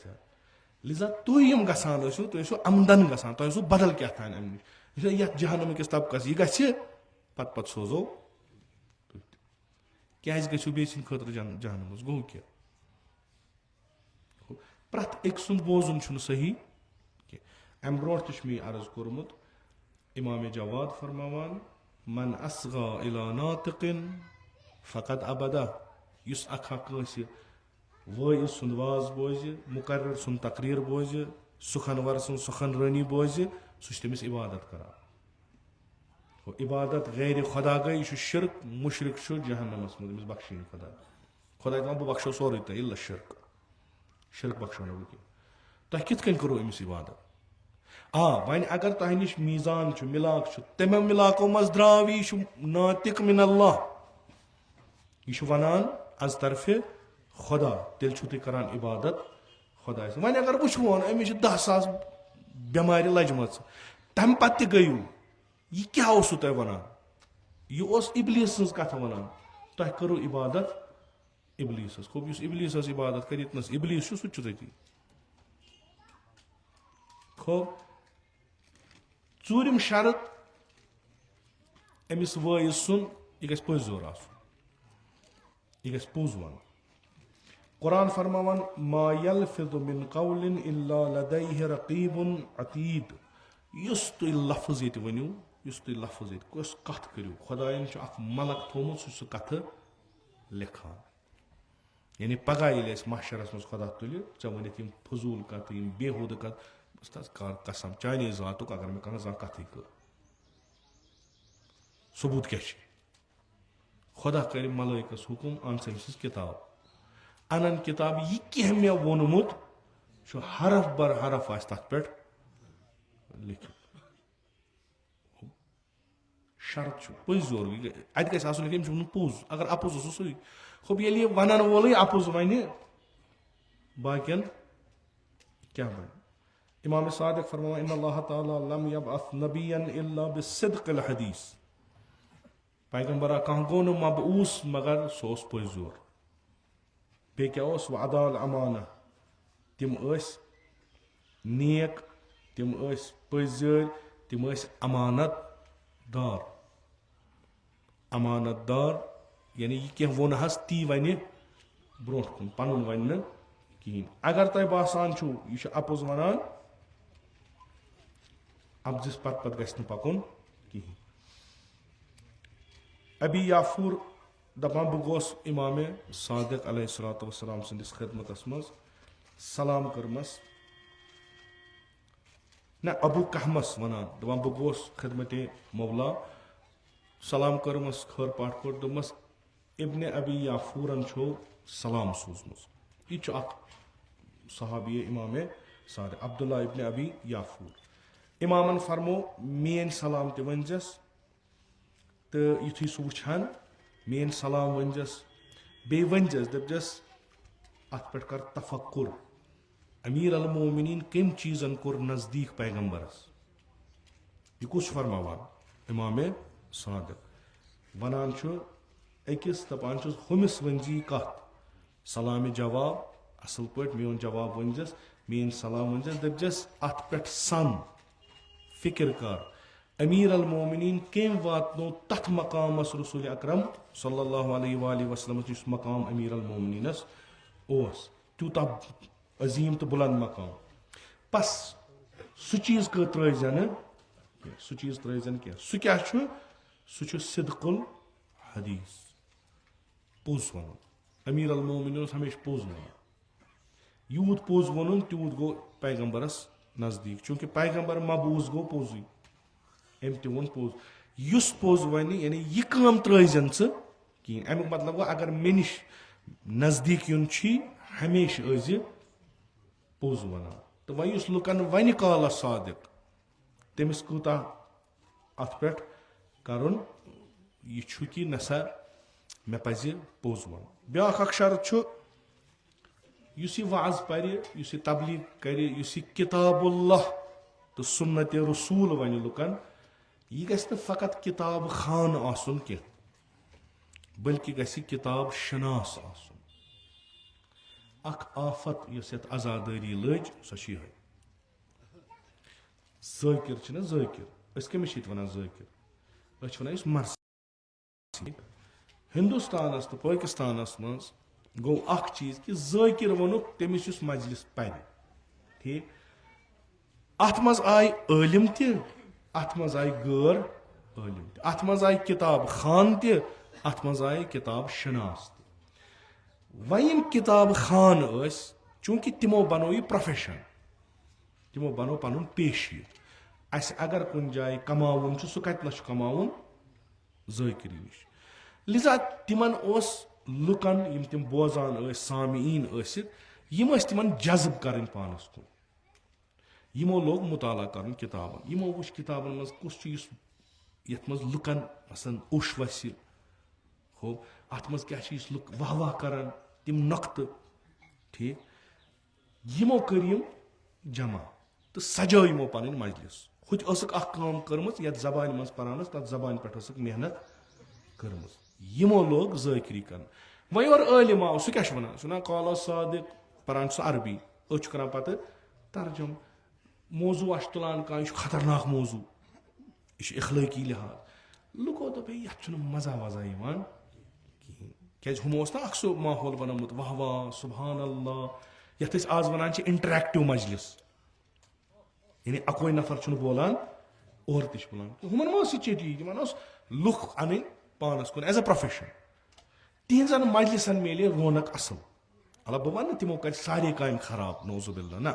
लिजा तुम यम गसान ٲسِو तुम ٲسِو आमदन गसान तुम ٲسِو बदल क्या थान अमि नश यथ जहनम किस तबकस यह गि पत सोजो क्या गो बे सद खतर जहनमस गो क्या प्रथ एक सुंद बोजुन सही अम ब्रो मे अर्ज कोर्मुत इमाम जवाद फरमावान मन असगा इला नातिकिन फ़कत अबदा युस अखा कांसे वाइज सुंद वाज बोझ मुकर्रर सुंद तकरीर बोझ सुखनवर सुंद सुखनरानी बोझ सह तमिस इबादत करान इबादत गैर खुदा गई यह शिरक मुशरिक जहन्नमस मज बख्शीन खुदा खुदा दपान बह बख्शो सोरे तुम इल्ला शिरक शिरक बख्शो ना बह तुम कित करो अमिस इबादत वन अगर तुह नश मीजान मिलाक तमो मिलाको मज द्राव यह नातिक मिन अल्लाह यह वनान अज तरफे खुदा तेल तुम करान इबादत खुदा वन अगर वोन अमिस 10,000 बेमार लजम तम पे गयू यह क्या तुम वनान यह इबलीस सज कथ वनान तुम करो इबादत इबलीसस खूब इबलीसस इबादत कर इबलीस सह तती खूब चूरिम शरत अमिस वाइज सुन यह गि पज जोर यह गि पोज वन कुरान फरमावन मा यल्फिज़ु मिन क़ौलिन इल्ला लदैहि रक़ीबुन अतीद युस तुम लफ्ज़ ये वनु युस तुम लफ्ज़ ये कस कथ करू खुदायन अख मलक थोमुत सह कथ लिखान यानी पगह ये महशरस मज खुदा तुल ऐ वन यम फजूल कथ यम बेहूद कथ बस तस कर कसम चाने जातुक अगर मे कह कथ कर सबूत क्या खुदा कर मलाइकस हुकुम अन समिस किताब अनन किताब यह कह मे वोनमुत हरफ बर हरफ आस तथ पे लिखित शर्त पज जोर अत गि पोज अगर अपोज सही खूब ये वन वोल अपोज वन बाकियन क्या बन इमाम सादिक फरमाया इन्न अल्लाह ताला लम यबअस नबियन इल्ला बिस्सिद्क़िल हदीस पैगंबरा कह गो न मबऊस मगर सह पज जोर बे क्या वअदाल अमाना तिम नेक तिम पजर तिम अमानतदार यानी यह क्या वोन ती वन ब्रो कुन पन वन कहें अगर तुम बासान यह अपोज वनान अब्जिस पत गि पकुन कहें अबी याफूर दपान बह गोस इमाम सादिक अलैहिस्सलातु वस्सलाम सदिस खिदमतस मज सलाम करमस ना अबू कहमस वनान दपान बह गोस खिदमत मौला सलाम करमस खर पाठ कोट दमस इब्न अबी याफूरन सलाम सूजमस यह सहाबी इमाम सादिक अब्दुल्ला इब्न अबी याफूर इमामन फरमो मेन सलाम त वनजस तो युथी सह वुछान मेन सलाम वनजस बे वनजस दपजस अत पे कर तफक्कुर अमीर अल मोमिनीन कम चीजन कोर नजदीक पैगंबरस यह कुछ फरमावान इमाम सादिक वनान अकिस दपान हुमिस वनजी कत सलाम जवाब असल पे मेन जवाब वनजस मेन सलाम वनजस दपजस अत पे सन फिक्र कर अमीर अल मोमिनीन कम वातनो तथ मकामस रसूल अकरम सल्लल्लाहु अलैहि वसल्लम जिस मकाम अमीर अल मोमिनीनस तूता अजीम तो बुलंद मकाम बस सह चीज त्रजन क्या सह क्या सह सिद्कुल हदीस पोज वन अमीर अल मोमिनीन हमेशा पोज वन यूत पोज वन तूत गो पैगंबरस नजदीक चूंकि पैगंबर मबूस गो पोजी अम तोन पोज युस पोज वन यानी यह काम त्रजन कहें अमुक मतलब गो अगर मे नश नजदीक युन हमेशा पोज वन तो वह लुकन वन काल सादिक तमिस कूता अत पे कर यह कि नसा मे पज पोज वन ब्या शर्त यह वाज पर तबलीग कर किताबुल्लाह तो सुन्नत रसूल वन लुकन यह गि फ़कत किताब खान आसन कह बल्कि गि किताब शनास आसन अख आफत यस यत आजादारी लज सो यह ज़ाकिर ज़ाकिर कमिस वन ज़ाकिर वन मरसी हिंदुस्तान तो पाकिस्तान मज गो अख चीज कि ज़ाकिर वोनुक तमिस युस मजलिस पर ठीक अत मज आय आलिम अत मज आय गैर आलिम अत मज आय किताब खान अत मज आय किताब शनास वह किताब खान चूंकि तिमो बनो यह प्रोफेशन तिमो बनो पन पेशी अस अगर कुन जाए कमावन सह कत कमावन ज़ाकिर नश लिजा तिमन लुकन यम तिम बोजान सामीन यम तिमन जज्ब कर पानस कुन यमो लोग मुताला कर किताबन यमो वुच किताबन मज कुछ चीज यथ मज लुकन मसन उश वसी हो अत मज क्या लुक वाह वाह कर तिम नक्त ठीक यमो कर जमा तो सजो यमो पन मजलिस हुत काम कर्म ये जबान मज परान तथ जबान पे मेहनत कर्म यमो लोग ज़ाकिरी कर वही और आलिम आव सह क्या वन सह काला सादिक परान सह अरबी कर पे तर्जुम मौजू तुलान कह खतरनाक मौजू यह अखलाकी लिहाज लुको दोप ये मजा वजा कहें क्या हमो ना अख सह माहौल बनोमुत वाह वाह सुबहान अल्लाह यथ आज वन इंटरेक्टिव मजलिस यानी अकोई नफर बोलान और बोलान हमन मा चेटी लुक अन पानस कुन एज अ प्रोफेशन तिहन मजलिसन मिले रौनक असल अल्लाह बह वन तिमो कर सारे काम खराब नौजुबिल्ला ना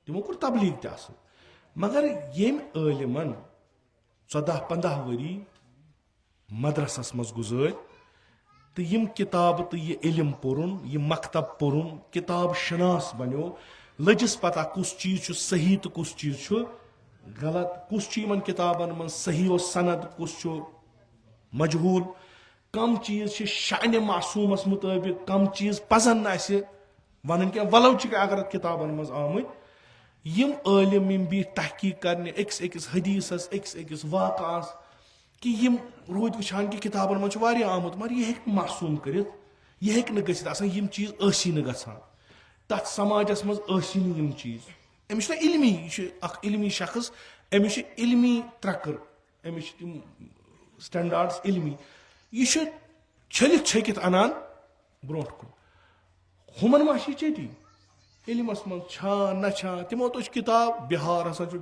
तिमो कोर तबलीग ते असल मगर येम आलिमन 14-15 वरी मदरसस मज गुजार तो यम किताब तो यह इल्म पुरुन यह मकतब पुरुन किताब शनास बनो लजिस पता कुछ चीज सही तो कुछ चीज गलत कुछ इन किताबन मन सही और सनद कुछ मजहूल कम चीज शान मासूमस मुताबिक कम चीज पजन वन क्या वलो अगर किताबन मज आमुत यम आलिम यम बी तहकीक करने अकिस हदीसस अकिस वाक़ास कि यम रोद वुचान कि किताबन मज आमुत मगर यह हेक मासूम कर यह हेक यम चीज ऐसी न गसान तथ समाजस मज ऐसी यम चीज अमिस इल्मी यह इल्मी शख्स अमिस इल्मी त्रकर अमिस स्टैंडर्ड्स इल्मी यह छलित छकित अनान ब्रो कुन हमन मा चेटी इल्मस मज न तिमो तो किताब बिहारस मज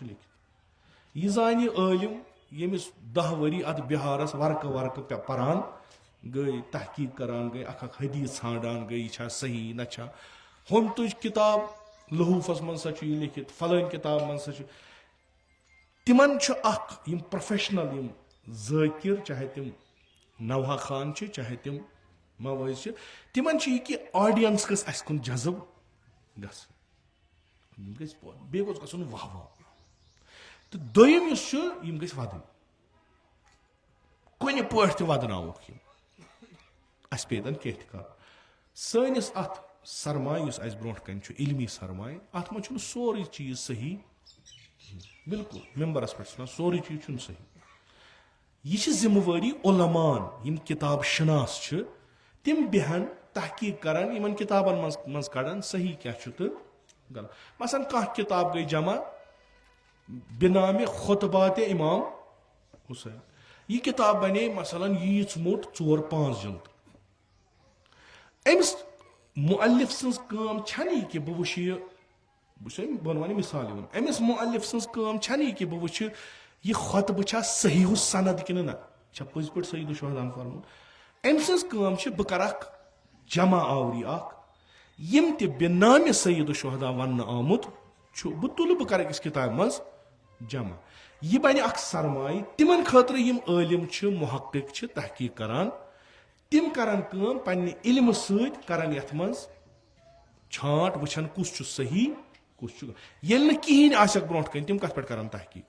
लिखित यह जान आलिम यमिस 10 वरी अत बिहारस वर्क वर्क परान गई तहकीक करान गई अख हदीस ान गई यह सही न हम तुझ किताब लहूफस मज लिखित फलान किताब मज तिमन यम प्रोफेशनल यम ज़ाकिर चाहे तिम नवहा खान चाहे तिम मवज तिमन यह कि ऑडियंस गस अस कुन जज्ब बे गन वाह वाह तो दोयम यम गस वदन कुन पे वदनावुक अस पेतन कह कर सनिस अत सरमाय अस ब्रो कन इल्मी सरमाय अत मज सोरे चीज सही बिल्कुल मेंबरस पे सोरे चीज सही यह जिम्मेवारी उलमान यम किताब शनास तिम बेहन तहकीक करान इन किताबन मज कड़न सही क्या तो गलत मसन कह किताब गई जमा बिनाम खुतबात इमाम हुसैन यह किताब बने मसलन यीच मोट 4-5 जल्द अमिस मुअल्लिफ सज कि बह वुच बन वन मिसाल अमिस मुअल्लिफ सज कि बह वुच यह खुतब सही सनद कि ना पज पे सईद शुहदान फरमोन अम सज बह कर जमा आवरी यम ते बेनाम सईद शुहदा वन आमुत बह तुल बह कर अकिस किताब मज जमा यह बन अख सरमाय तिमन खतर यम आलिम मुहक्किक तहकीक करान तिम करान पन्ने इल्म सत करान यथ मज छांट वुछन कुछ सही कुछ येल न कहीं आसक ब्रोट कन तिम कथ पे करान तहकीक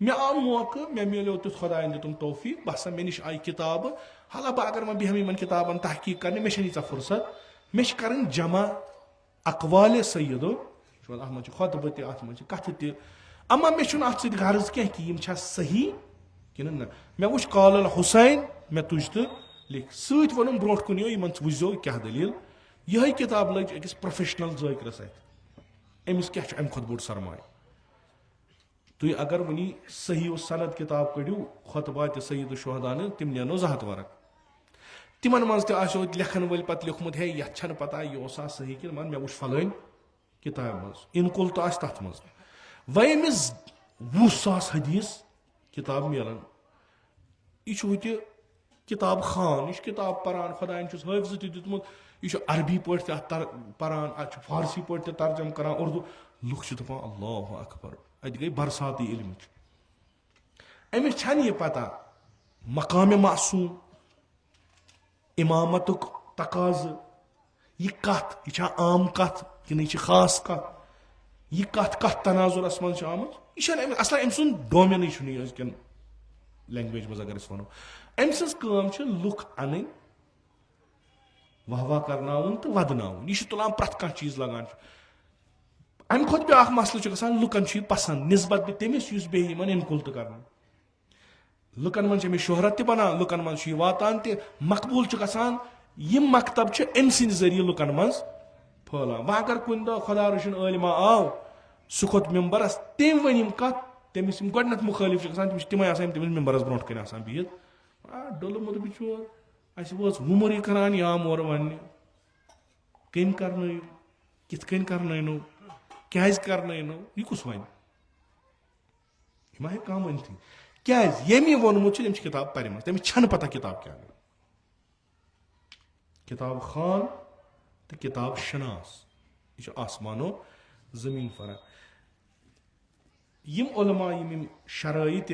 मे आव मौका मे मिलो तुत खुदायन दितुम तौफीक बसा मे निश आई किताब हाला बह अगर मैं बेहम किताबन तहकीक करने मे नी फुर्सत मे कर जमा अकवाल सैयदो अत मज खुतब अत मज कथ अमा मे अत सत गर्ज कह कि सही कि ना मे वुच काल हुसैन मे तुझ तो लिख सत वोनुम ब्रो कुन इन वुचो क्या दलील यही किताब लज अकिस प्रोफेशनल ज़ायकरस अत अमिस क्या अमि खुद बोड़ सरमाय तुम अगर वनी सही सनद किताब कड़ियो खुतबात सईद शुहदा तिम नेनो 200 वरक तिमन मज लेखन वल पे लिखमुत है ये पता यह सही कि मन मे वो फलान किताब मज इनकुल तो तथ मज वह अमिस 20,000 हदीस किताब मिलान यह किताब खान यह किताब परान खुदायन हाफज तुतमुत यह अरबी पे परान फारसी पे तर्जम करान उर्दू लुक दपान अल्लाह अकबर अत गई बरसाती इल्म अमिस यह पता मकाम मासूम इमामत तकाज यह कत यह आम कत कि यह खास कत यह कत तनाजुरस मज आम यह असल अम सुन डोमेन अजकन लैंग्वेज मज अगर वो अम सज लुक अन वाह वाह करनाउन तो वदनाउन यह तुलान प्रथ कह चीज लगान अम खुद ब्या मसल गसान लुकन पसंद निस्बत तमिस इनकुल तो कर लुकन मन शोहरत बनान लुकन मन वातान मकबूल गसान यम मकतब अम सद जरिए लुकन मज फैलान वह अगर कुन दह खुदा रशीन आलिमा आव सह खोत मेम्बरस तम वन कत तमिस गोडनथ मुखालिफ गसान तमें तमिस मेम्बरस ब्रोह कन बिहित डोलमुत बिचोर अस वुमरी करान याम और वन कम कर कित करनो क्या करनो यह कुस वन यह कह वन क्या यमी वोनमुत किताब पर्म तमिस छन पता किताब क्या किताब खान तो किताब शनास यह आसमानो जमीन फर्क यम उलमा यम शराइत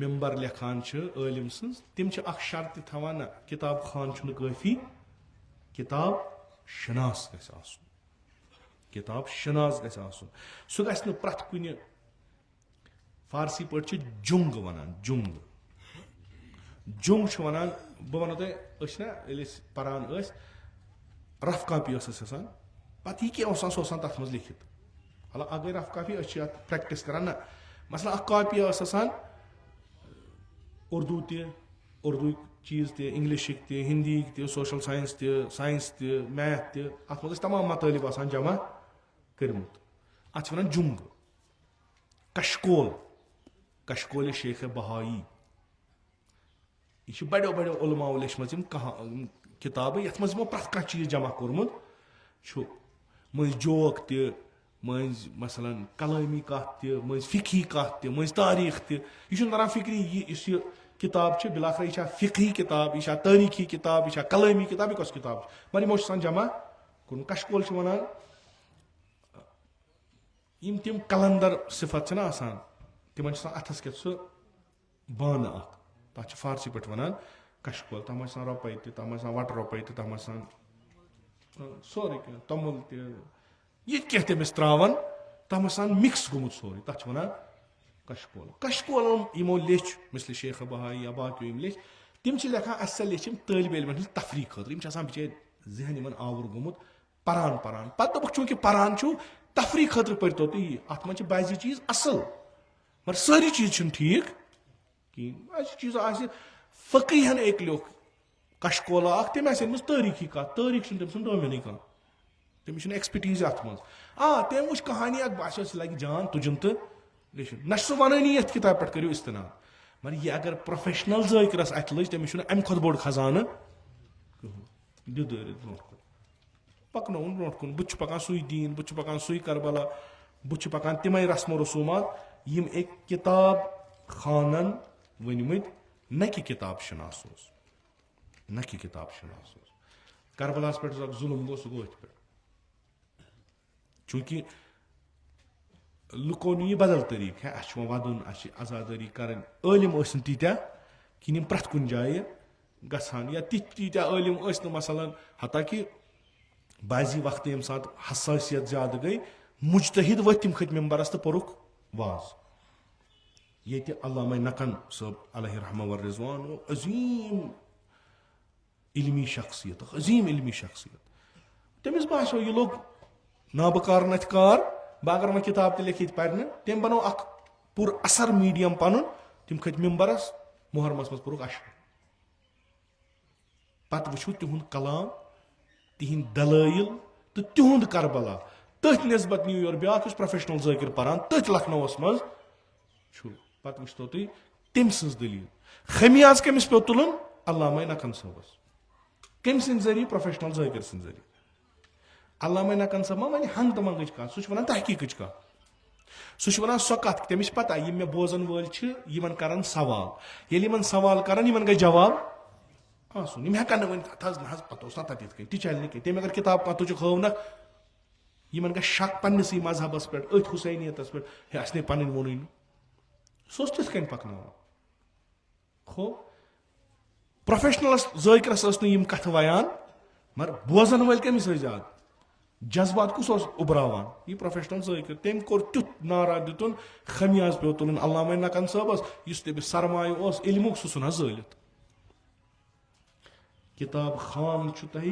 मेम्बर लेखान आलिम सज तम शर्त थवान किताब खान काफी किताब शनास किताब शनास सह गि प्रथ कुन फारसी पे जुंग वनान जुंग वनान बह वनो तुम पान रफ कापी पे क्या सह तथ मज लिखित अगर रफ कापी प्रैक्टिस करान ना मसला कापी उर्दू उर्दू चीज English Hindi social science math अत मज तमाम मतलब जमा कर्मुत अत वन जुंग कशकोल शेख बहाई यह बड़ो बड़ो उलमाओ लेचम किताब ये मो प्रथ कह चीज जमा कोर्मुत मज जोक मज मसलन कलामी कत मज फिकी कत मज तारीख तह तरह फिक्री इस किताब बिलाखर यह फिकी किताब यह तारीखी किताब यह कलामी किताब यह कस किताब मगर यमो जमा कोन कशकोल वनान यम तम कलंदर सिफत तिम अथस क्या सह बान तथ फारसी पे वनान कशकोल तम मज रोपे तथ मज वट रोपे तथ मज सोरे क्या तमुल यह क्या तमिस त्रावन तथ मज मिक्स गोमुत सोरे तथ वनान कशकोल कशकोल यमो लेच मिसल शेख बहाई या बाकी यम लेच तम लेखान असल लेचम तालिब इलमन तफरी खतर बिचार जहन इन आवर गोमुत परान परान पे दोक चूंकि परान तफरी खतर पो तुम अत मज बाजी चीज असल मगर सारी चीज ठीक कहें चीज फकीहन एक लिख कशकोला तम आम तारीखी कत तारीख तम सुन डोमेन कह तमिस एक्सपर्टीज अत मज तम वो कहानी बस लगे जान तुजन तो न वनानी ये किताब पे करो इस्तेनाद मगर यह अगर प्रोफेशनल ज़ायकरस अत लज तमिस अमि खुद बोड़ खजान दिदर ब्रो पकन ब्रो कुन बुच पकान सुई दीन बुच पकान सुई करबला बुच पकान तिम रस्म रसूमात यम एक किताब खानन वनमुत न कि किताब शनास न कि किताब शनास करबलास पे जुल्म गो सह गो पे चूंकि लुको यह बदल तरीक है अस वदन आजादारी कर आलिम तीत्या कि प्रथ कुन जाए गसान या तीत्या आलिम मसलन हता कि बाजी वक्त ये सात हसासियत ज्यादा गई मुजतहिद वत तम खत मेम्बरस तो पोरुख वाज ये अल्लामा नकन सब अलैहि रहमा व रिजवान अजीम इल्मी शख्सियत तमिस बासो यह लोग नाबकार नथकार बह अगर वह किताब लिखित पर्न तम बनो पुर असर मीडियम पन तम खत मेम्बरस मुहरमस मज पोरुख अशर पे वो तिहुंद कलाम तिहिंद दलाइल तो तिहुंद करबला तथ नस्बत नीव योर ब्याख प्रोफेशनल ज़ाकिर पारान तथ लखनऊस मज पत वुचतो तुम तम सज दलील खमियाज कमिस पे तुलन अल्लामा नकन सबस कम सद जरिए प्रोफेशनल ज़ाकिर सद जरिए अल्लामा नकन सब वन हंग मंगच कत सह वन तहकीक कत सह वन सो कत तमिस पता यम मे बोजन वल कर सवाल ये सवाल कर गई जवाब आसन हेकन वन ना पता ना तथ कह चल नी तम अगर किताब कत तुझ हवनक इन ग शक पन्नस मजहबस पे अथ हुसैनियतस पे अस ने पन वोन सह तिथ कन पकन खो प्रोफेशनलस ज़ाकिरस कथ वयान मगर बोजन वल कमिस ज्यादा जज्बात कुस उबरावान यह प्रोफेशनल ज़ाकिर तम कोर तुथ नारा दितुन खमियाज पे तुलन अल्लामा नकन सबस इस तमिस सरमाय इल्मुक सह सुना ज़ालित किताब खान तह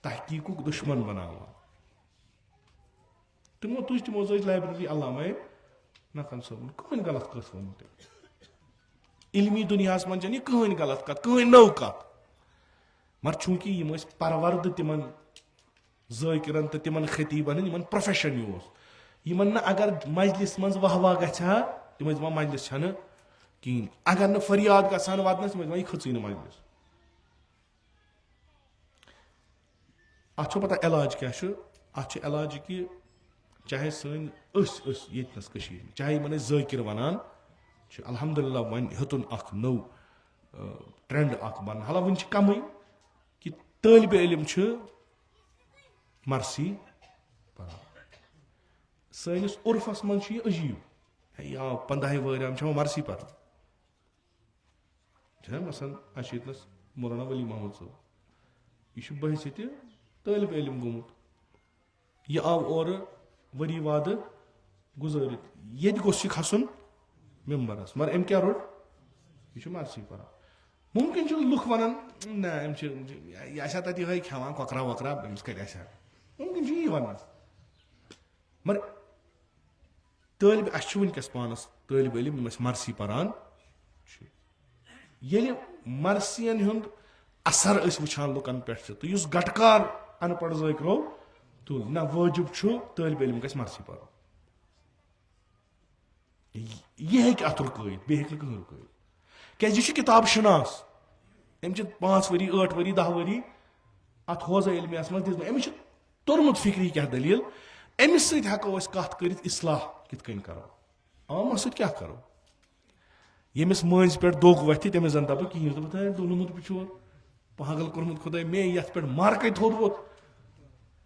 तहकीकुक दुश्मन बनावान तमो तुझ तमो ज लाइब्रेरी अल्लामा नकन सबन कहन गलत कथ वो इल्मी दुनियास मन यह कहन गलत कत कहन नव कत मगर चूंकि यम परवर्द तिमन ज़ाकिरन तो तिमन खतीबन इन प्रोफेशन यह ना अगर मजलिस मज वाह वाह गहा तम मजलिस छन कहें अगर न फरियाद गसान वातनस तम यह खी न मजलिस अत पता इलाज क्या अत इलाज कि चाहे सन येतनस चाहे इन ज़ाकिर वनान अल्हम्दुलिल्लाह वन हेतुन नौ ट्रेंड बन हाला वन कम कि तालिब इल्म मरसी सनिस उर्फस मन यह अजीब या 15 वह मरसी पर मसन अस मौलाना वली मोहम्मद साहब यह बहसित तालिब इल्म गोमुत यह आव और वरी वाद गुजारित ये गोस खसन मेम्बरस मगर अम क्या रोट यह मरसी पर मुमकिन लुख वन ना यह तथा खेवान ककरा वकरा अमिस कर मुमकिन यह वन मगर तालिब अस वनकस पानस तालिब इल्म मरसी पारान ये मरसियन हुंद असर वुचान लुकन पे तो इस गटकार अनपढ़ ज़ाकिरो तुल ना वाजिब तालिब इल्म गस मरसी पर यह हे अत रुकैत बे हे कहीं रुकैत क्या किताब शनास अम 5 वरी 8 वरी 10 वरी अत हौजा इल्मियास मज दिस अमिस तोरमुत फिक्री क्या दलील अमिस सत हेको कत कर इस्लाह कित कन करो आमस सत क्या करो यमिस मज पे दोग वथि तमिस जन दप कहीं दोनमुत बो पागल कोर्मुत खुदा मे ये पे मार्क थोदमुत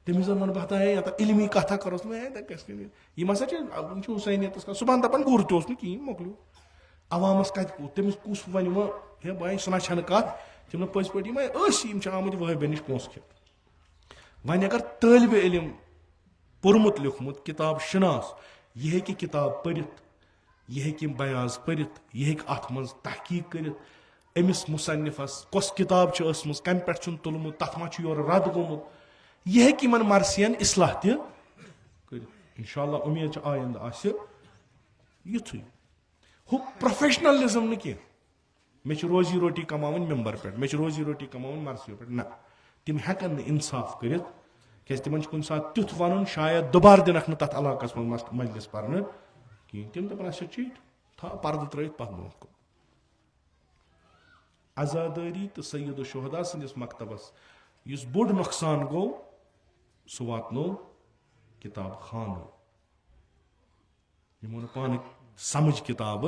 तमिस जन वन बता ये इल्मी कथा करोस यम हसा हुसैनियत सुबह दपान गुर तो कहीं मोकलो अवामस कत तमिस कुस वन हे भाई सना छन कत तम पज पे आमत वहबे नश पोस खित वन अगर तालिब इल्म पोर्मुत लिखमुत किताब शनास यह कि किताब पढ़ित यह कि बयाज पढ़ित यह अत मज तहकीक कर अमिस मुसन्निफस कस किताब कम पे तुलमुत तथ मा योर रद गोमुत यह कि मन मरसियन इस्लाह कर इंशाअल्लाह उम्मीद आयंद आस युथु हु प्रोफेशनलिज्म न कह मे रोजी रोटी कमावन मेंबर पे मे रोजी रोटी कमावन मरसियों पे ना तम हेकन इंसाफ कर क्या तिम कुन सात तुथ वन शायद दोबार दिनक न तथ इलाकस मज मजलिस पर्न कहीं तम दपान चीट था पर्द त्रत पत ब्रो कुन आजादारी तो सैयद शुहदा सदिस मकतबस इस बोड़ नुकसान गो सह वातनो किताब खानो यमो पान समझ किताब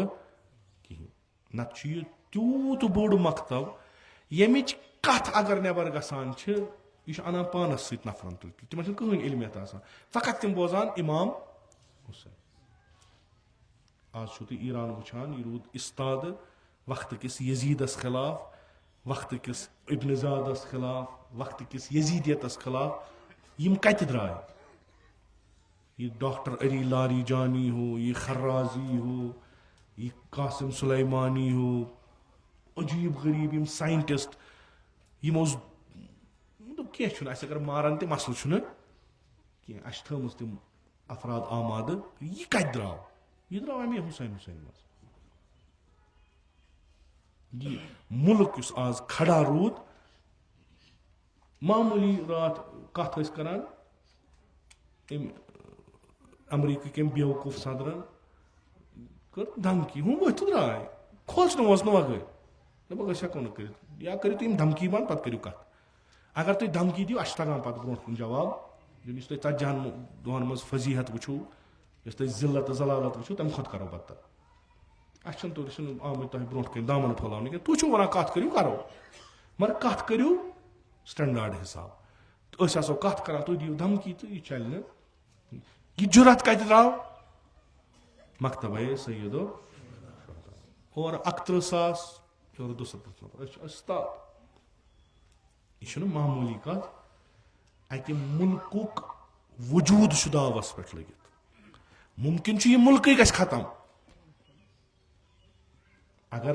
कहीं नत तूत बोड़ मकतब यमिच कथ अगर नबर गसान यह अनान पानस सत नफरन तुल तम कहीं इल्मियत फकत तम बोजान इमाम हुसैन आज तुम ईरान वुचान यह रूद इस्ताद वक्त किस यजीदस खिलाफ वक्त किस इब्न ज़ादस खिलाफ वक्त किस यजीदियतस खिलाफ यम कत द्राय ये डॉक्टर अली लारी जानी हो ये खर्राजी हो ये कासिम सुलेमानी हो अजीब गरीब यम साइंटिस्ट यमो क्या अगर मारान तो मसल कह थमस तम अफराद आमाद यह कत द्राव यह द्राव अमे हुसैन हुसैन मज यह मुल्क आज खड़ा रूद मामूली रात कथ करान अमरीका बेवकूफ सदरन कर धमकी हूँ वो द्राय खोच वोच वगै दप हेको कर या करो तुम धमकी बंद पे करो कत अगर तुम धमकी दिव अ तगान पे ब्रो कुन जवाब तुम 40 दोहन मज फजीहत वो जिल्लत जलालत वो तम खुद करो पत्ता आमुत तुम ब्रो कन दामन फैलाने तुम वन कत करो मगर कत करो स्टैंडर्ड हिसाब तो असो कत कर तुम दिव धमकी तो यह चल यह जुरत कत द्राव मकतब सैयदो और 31,000 और 200 यह मामूली कत अत मुल्क वजूद दावस पे लगित मुमकिन यह मुल्क ग खत्म अगर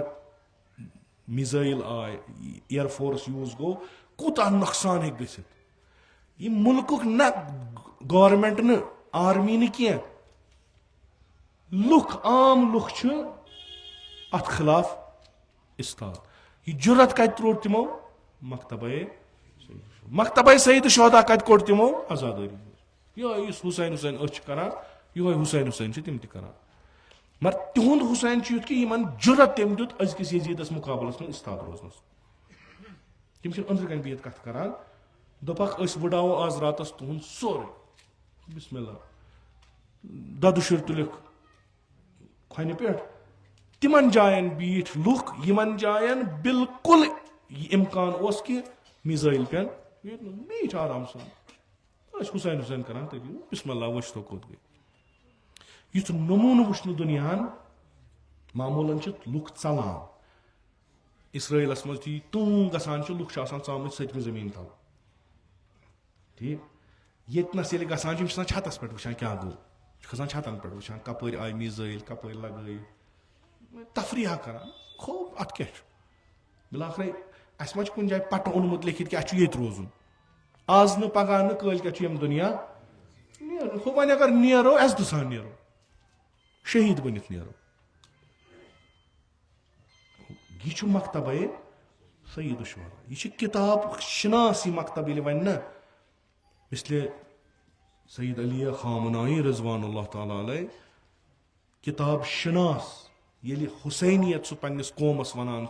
मिसाइल आय एयरफोर्स यूज गो कूता नुकसान हे गि मुल्क न गवर्नमेंट न आर्मी न क्या लुख आम लुख अत खिलाफ इस्ताद यह जुरत कत त्रोड़ तिमो मकतब सईद शोहदा कत कोड़ तिमो आजादी यह हुसैन हुसैन करान यह हुसैन हुसैन तिम तरान मगर तिहुंद हुसैन युथ कि जुरत तम दुत अजकिस यजीदस मुकाबलस में इस्ताद रोजनस तम अंदर कन बिहत कत करान दोपक वुडावो आज रातस तुहद सोरे बिस्मिल्लाह ददुशुर तुलिक खन पे तिमन जायन बीठ लुख यमन जायन बिल्कुल इम्कान उस कि मिसाइल पेन बीठ आराम सान हुसैन हुसैन करान तभी बिस्मिल्लाह वश तो कोत गई युथ नमून वुन दुनियान मामूलन लुख चलान इसराइलस मज तुम गसान लुख चामत सतम जमीन तल ठीक येतनस ये गसान छतस पे वुचान क्या गो खसान छतन पे वुचान कपर आय मिसाइल कपर लगे तफरीहा करान खूब अत क्या बिलाखर अस मा कुन जाए पट ओनमुत लिखित कि ये रोजुन आज न पगह न कल क्या दुनिया हो वन अगर नेरो अजद सान नेरो शहीद बनित नेरो यह मकतब सईद शुहदा यह किताब शनास यह मकतब ये वन इसलिए सईद अली खामनाई रज़वानुल्लाह ताला अलैह किताब शनास ये हुसैनियत सह पन्निस कौमस वनान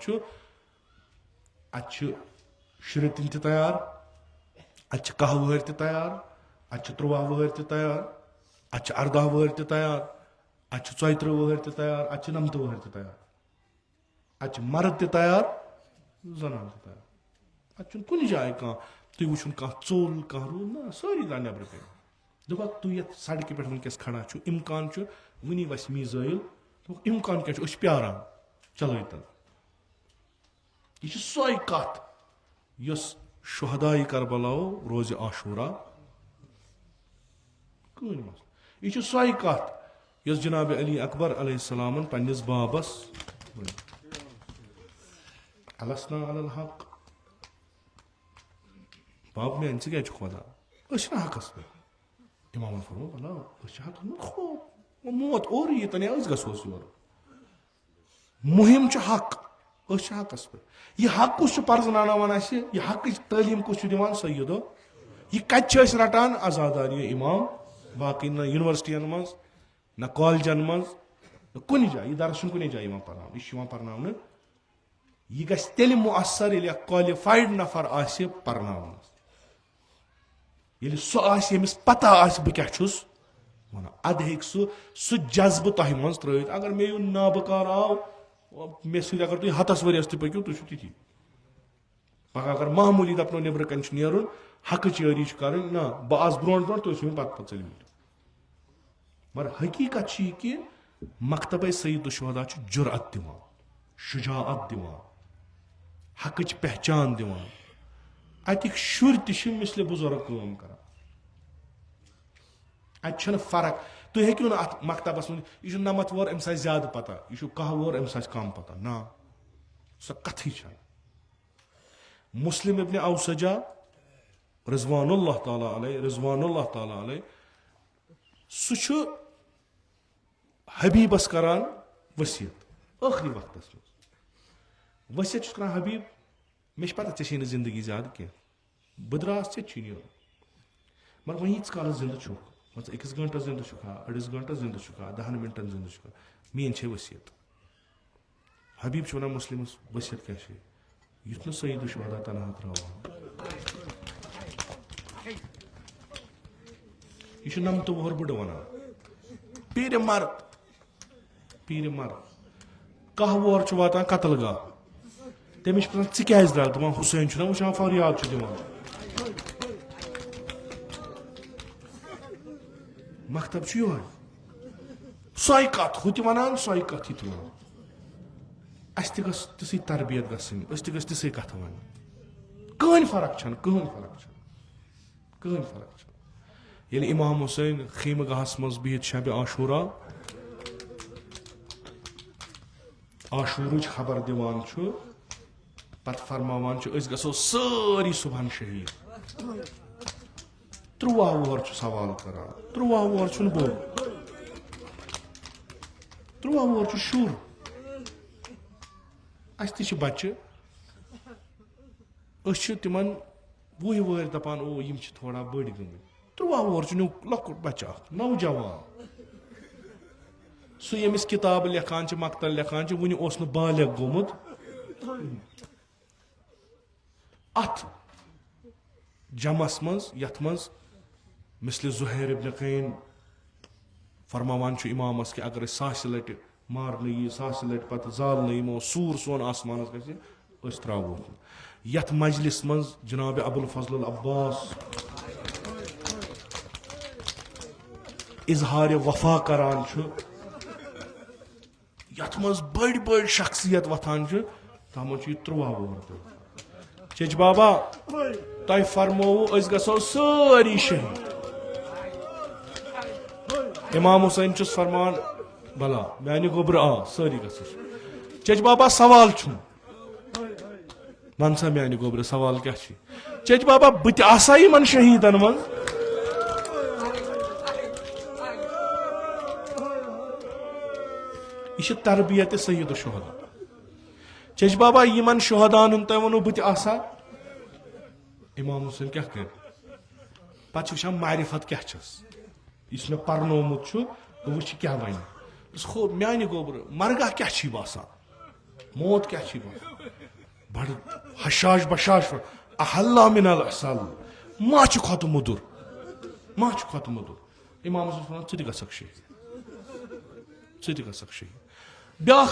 अत शुरतिन तैयार अत 10 वहर तैयार अत 13 वहर तैयार अत 14 वहर तैयार अत 34 वहर तैयार अत 9 वहर तैयार अत मर्द तैयार जनान तैयार अत कुन जाए कह तुम वो कह चोल कह रू ना सारी दा नबर पे दोपक तु ये सड़क पे वनकस खड़ा इम्कान वनी वस मिसाइल इम्कान क्या प्यारान चलतन यह सोई कत यस शुहदाई करबलाओ रोज आशूरा कन मसल यह सोई कत यस जनाब अली अकबर अलैहिस्सलाम पन्निस बाबस अलसना अलल हक बाब में इन क्या खुदा हकस पे इमाम फरमो भला हक खो मोत और ये तने गसोस योर मुहिम हक हकस पे यह हक कुछ पर्जनान यह हक तालीम कुछ दिवान सैयदो यह कत रटान आजादारी इमाम बाकी न यूनिवर्सिटियन मज न कॉलेजन मज कुन जाए यह दरस कुन जाए पर्न पर्न यह गस तेल मुअसर ये क्वालिफाइड नफर आसे पर्न सह यमिस पता बह क्या वन अद हे सह जज्बह तह मज त्रत अगर मे नाबकार आव मे सर अगर तुम 100 वरियस पकू तुम ती पह अगर मामूली दपनो नबर कन नेरुन हक यारी कर ना बह आज ब्रो ब्रो तुम पे चलमित मगर हकीकत कि मकतब सईद शुहदा जुरअत दिवान शुजाअत दिवान हक पहचान दिवान अतिक शुर ति मिसल बुजुर्ग काम कर अत फर्क तुम हेकू ना अत मकतबस मन यह नमत वोर अम्स ज्यादा पता यह 1 वोर अम्स कम पता ना सो कथ मुस्लिम इब्न औसजा रिजवानुल्लाह ताला अलैह सह हबीबस करान वसीयत आखिरी वक्तस वसीयत करान हबीब मे पता ऐ जिंदगी ज्यादा क्या बदरास चे नी मगर वह यीत काल जिंद मान 1 घंटा जिंद अड़िस घंटा जिंद 10 मिनटन जिंद मेन छे वसीयत हबीब वन मुस्लिमस वसीयत क्या युथ न सईद शुहदा तनहा त्रा यह नमत वहर बड़ वन पीर मर्द कह वोर वातान कतल गाह तमिस क्या द्राल दपान हुसैन वुचान फरियाद दिवान मकतब ये सॉय कत हु वन सॉय कत तुलान अस तिस तरबियत गई तिस कथ वन कहन फर्क ये इमाम हुसैन खीम गाहस मज बिहित शब आशूरा आशूर खबर दिवान पत फरमान गो सारी सुबह शहीद 13 वोर सवाल कर 13 वोर बोल 13 वोर शुर अस ति बच्चे तिमन 20 वर दपान ओ यम थोड़ा बड़ गमत 13 वोर लकुट बच्चा नौजवान सह यमिस किताब लेखान मकतल लेखान वन बालिग गोमुत अत जमस मज यथ मज मिसल ज़ुहैर इब्न कैन फरमावान इमामस कि अगर 100 लट मारने यी 100 लट पत जालने यमो सूर सोन आसमान गि त्रो यथ मजलिस मज जनाब अबुल फजल अब्बास इजहार वफा करान यथ मज बड़ शख्सियत वथान तथ मज 13 वोर चच बाबा तह फरमो गो सारी शहीद इमाम हुसैन फरमान भला मानी गोबर सारी ग चच बाबा सवाल वन सा मानी गोबर सवाल क्या चच बाबा बत आसा इन शहीदन मज यह तरबियत सईद शुहदा चच बाबा इन शुहदान तह वो बत आसा इमाम हुसैन क्या कर पे वुचान मारिफत क्या इस मे पर्नोमुत वो क्या वन खो मानी गोबर मरगा क्या बासान मौत क्या बड़ हशाश बशाश अहल्ला मिनल असल मा खत मुदुर इमाम वन ती गक शहीद ब्याख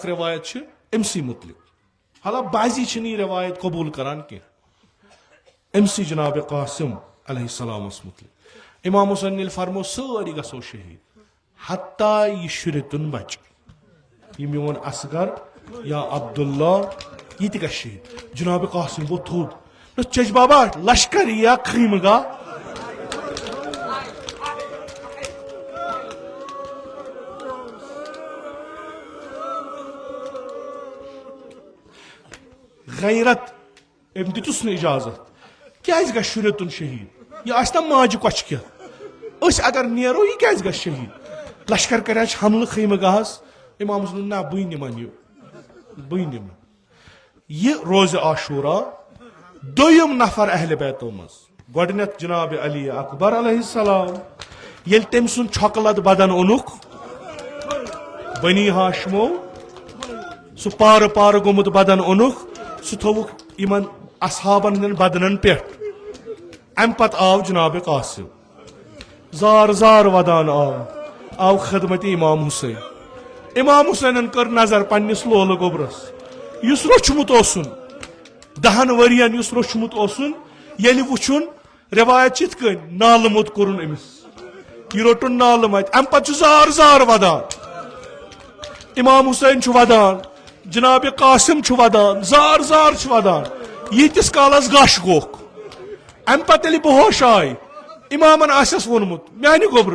रवायत अमसी मुतलिक हाला बाजी यह रवायत कबूल करान कह अमसी जनाब कासिम अलैहिस्सलाम मुतलिक इमाम हुसैन फरमो सारी गो शहीद हत्ता यह शुरतुन बच योन असगर या अब्दुल्ला यह ग शहीद जनाब कासिम गो थोद चच बाबा लश्कर या खीमगा गैरत अम दितुस इजाजत क्या ग शुरतुन शहीद यह आना माज कच क्या अगर नेरो यह क्या ग शहीद लश्कर कर हमल खीम गाहस इमाम ना बी निमन यह रोज आशूरा दोयम नफर अहल बैतो मज गोडनेथ जनाब अली अकबर अलैहिस्सलाम ये तम सुन छोकलत बदन ओनुक बनी हाशमो सह पार पार गोमुत बदन ओनुक सह थोक इन असहाबन हंदन बदनन पे अम पत आव जनाब कासिम जार जार वदान आव खदमत इमाम हुसैन कर नजर पन्निस लोल गोबरस युस रोचमुत ओसुन 10 वरियन युस रोचमुत ओसुन येलि वुचुन रवायत चित कन नालमुत कोरुन अमिस यह रोटुन नाल मत अम पत जार जार वदान इमाम हुसैन वदान जनाब कासिम वदान जार जार वदान यीतिस कालस गश गोख अम पत बेहोश आय इमामन आसस वोनमुत मानी गोबर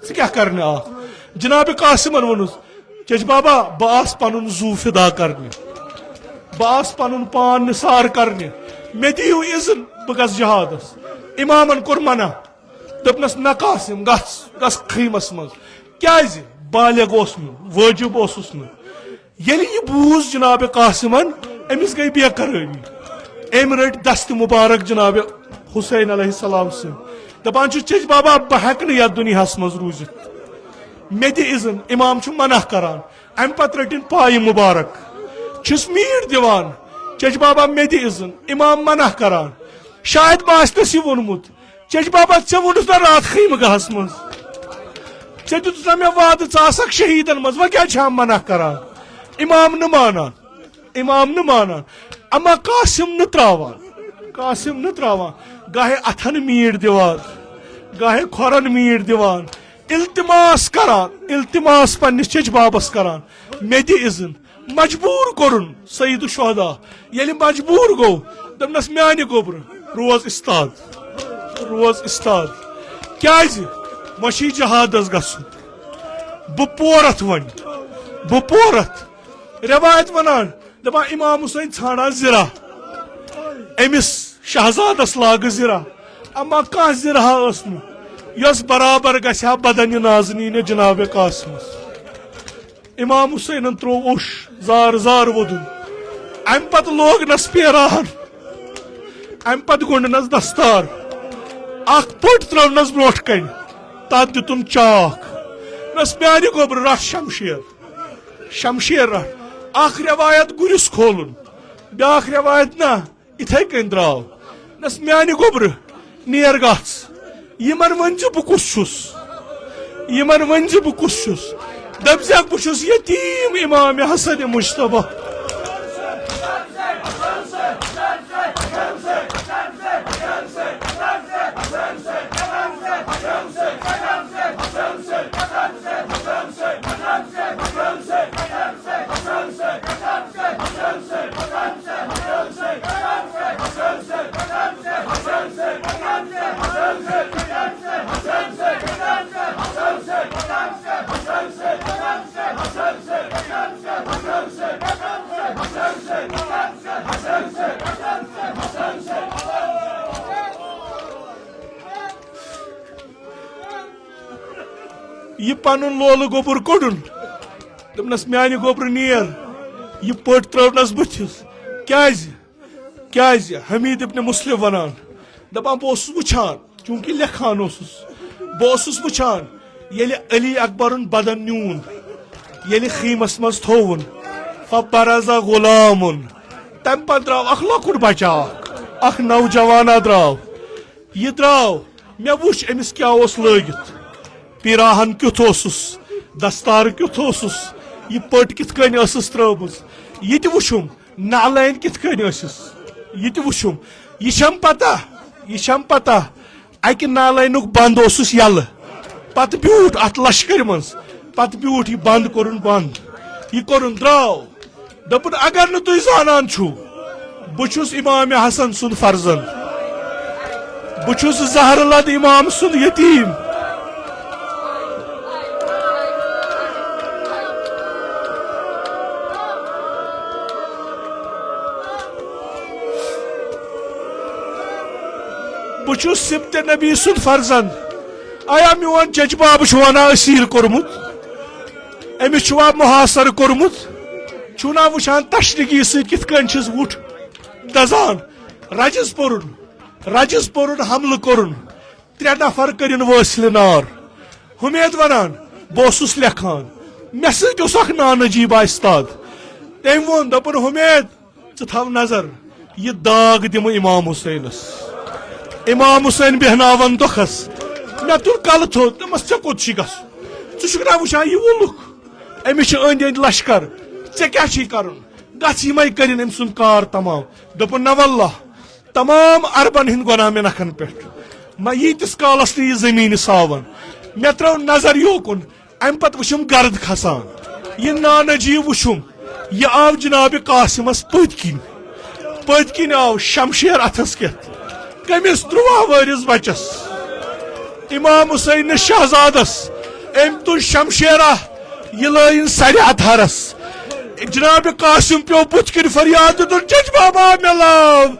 क्या करने आ जनाब कासिमन वोनुस चच बाबा बस पन जू फिदा करने बस पन पान निसार करने मे दियो इज़न बह गस जहादस इमामन कोर मना दपनस न कासिम गस खीमस मज क्या बालिग वाजिब ओसुस यह बूज जनाब कासिमन अमिस गई बेकरारी अम रट दस्त मुबारक जनाब हुसैन अलैहिस्सलाम सन दपान चच बाबा बह हेक यथ दुनिया मज रूजित मे दि इज़न इमाम मना करान अम पत रटिन पाय मुबारक छुस मीट दिवान चच बाबा मे दि इज़न इमाम मना करान शायद मास्तस यह वोनमुत चच बाबा ऐ वोनुस ना रात खैमगाहस मज ऐ दितुस ना मे वाद क शहीदन मज वह क्या मना करान इमाम न मानान अमा कासिम न त्रावान गाहे अथन मीट दिवान गाहे खोरन मीट दिवान इल्तिमास पन्निस चच बाबस करान मे दि इज़न मजबूर कोरुन सईद शुहदा येलि मजबूर गो दपनस म्यानि गोब्र रोज इस्ताद क्याज मशी जहादस गसुन बह पोरत रवायत वनान दपान इमाम हुसैन छाना जिरा अमिस शहजादस लाग जिरा अमा कह जिरा यस बराबर गहा बदन नाजनीन जनाब कासिमस इमाम हुसैन त्रो उश जार वोदुन अम पत लोगनस पेरान अम पत गुंडनस दस्तार अख पट त्रवनस ब्रोट कन तथ दितुन चाक नस म्यानि गोबर रट शमशीर रट अख रवायत गुरिस खोलन ब्याख रवायत ना इथे कन द्राव नस म्यानि गोबर नेर गछ यमन वन बह कुस दपजक बहुस यतीम इमाम हसन मुश्तबा यह पन लोल गोबर कोडन दपनस म्यानि गोबर नेर यह पट त्रवनस बुथिस क्या हमीद इब्न मुस्लिम वनान दपान बह वुचान चूंकि लेखान बह वुचान येलि अली अकबरन बदन न्यून येलि खीमस मज थोवन फबरज़ा गुलामुन तम पत द्राव अख लकुट बचा अख नौजवाना द्राव यह द्राव मे वुच अमिस क्या लगित पिराहन क्युथ दस्तार क्युथ यह पट कित त्रमज यह वुचुम नालैन कित यह वुचुम यह पता अकि नालैनुक बंद यल पत ब्यूट अत लश्कर मज पत ब्यूट यह बंद कोरुन बंद यह कोरुन द्राव दपुन अगर न तुम जानान छु बुछुस इमाम हसन सुन फर्जन बुछुस जहरलद इमाम सुन यतीम बुछुस सिबत नबी सुन फर्जन आया मोन चच बाब wana असील कोरमुत अमिस छुआ मुहासर कोरमुत छुना वुचान तशरिगी सत कित कन छस उठ दजान रजस पोरुन हमल कोरुन 3 नफर करिन वसिल नार हुमेद वनान बोसुस लेखान मे सत नानजीब आस्ताद तम वोन दपुन हुमेद थव नजर यह दाग दिम इमाम हुसैनस इमाम हुसैन बेहनावन दुखस मे तुल कल थो दमस ऐ कोत गना वुचान यह वुलुक अमिस अंद अंद लश्कर ऐ क्या करुन गछ यम करिन अम सुन कार तमाम दोपन न वल्लाह तमाम अरबन हिंद गुनाह मे नखन पे यीतिस कालस यह जमीन सावन मे त्रो नजर योकुन अम पत वुचुम गर्द खसान यह नानजीब वुचुम यह आव जनाब कासिमस पत किन आव शमशेर अथस के कमिस 13 वरिस बचस इमाम हुसैन शहजादस अम तुल शमशेरा यह लाइन सर अथरस जनाब कासिम पे बुत कर फरियाद तुल चच बाबा मिलाव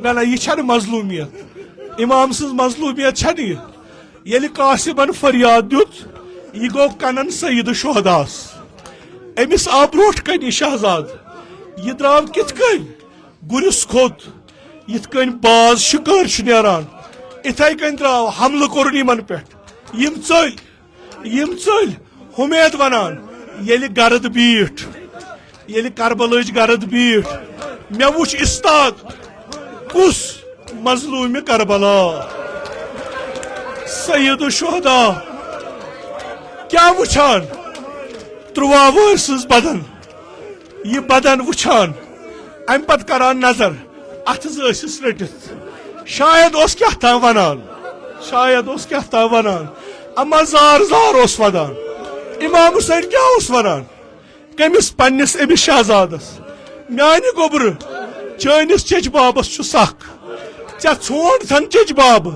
ना ना यह मजलूमियत इमाम सज मजलूमियत ये कासिमन फरियाद दुत यह गो कनन सईद शोहदास अमिस आव ब्रोट कन यह शहजाद यह द्राव कित कन गुरिस खोत यिथ कन बाज शिकार नेरान इथे कन द्राव हमल कोर यमन पे यम चल हुमेद वनान ये गर्द बीठ ये करबलच गर्द बीठ मे वुच इस्ताद कुस मजलूम करबला सैयद शुहदा क्या वुचान 13 वर्सस बदन यह बदन वुचान अम पत करान नजर अथस रटित शायद क्या था वनान शायद क्या था वनान अमा जार जार वदान इमाम हुसैन क्या वनान कमिस पन्निस अमिस शहजादस म्यान गोबर चैनिस चच बाबस सख चे छोड़ थन चच बाब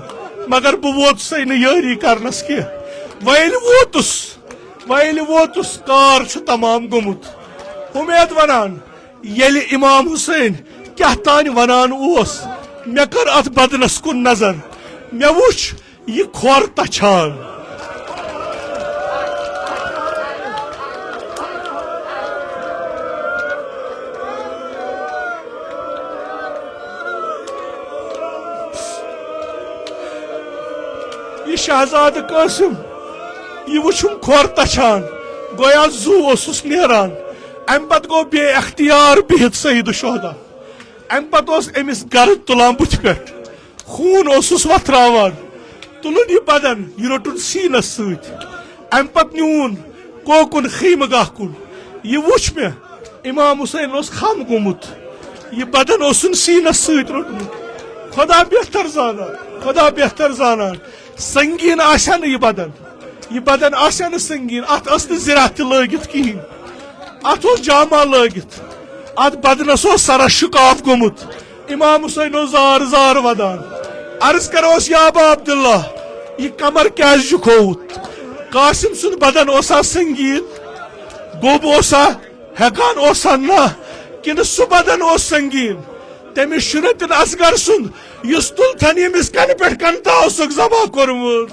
मगर बह वोतुस यारी करनस कह वैल वोतुस कार तमाम गोमुत उमेद वनान येल इमाम हुसैन क्या तान वनान ओस मे कर अत बदनस कुन नजर मे वुच यह खोर तछान यह शहजाद कासिम यह वुचुम खोर तछान गोया जू ओसुस नेरान अम पत गो बे अख्तियार बिहित सईद शोहदा अम पत अमिस गर्द तुलान बुथ पे खून ओसुस वथरावान तुलन यह बदन यह रोटुन सीनस सत अम पत न्यून कोकुन खीमगाह कुन यह वुच मे इमाम हुसैन ओस खम गोमुत यह बदन ओसुन सीनस सत रोटमुत खुदा बेहतर जानान संगीन आशा न यह बदन आशा न संगीन अत जिरा लगित कहीं अत जामा लगित अत बदनस सरा शुकाफ गोमुत इमाम हुसैन जार जार वदान अर्ज करोस या अबा अब्दुल्ला यह कमर क्या झुकोत कासिम सुन बदन ओसा संगीन गोब ओसा हेकान ओसा ना कि सह बदन ओस संगीन तमिस शुरतिन असगर सुन युस तुलथन यमिस कन पे कनता जमा कोरमुत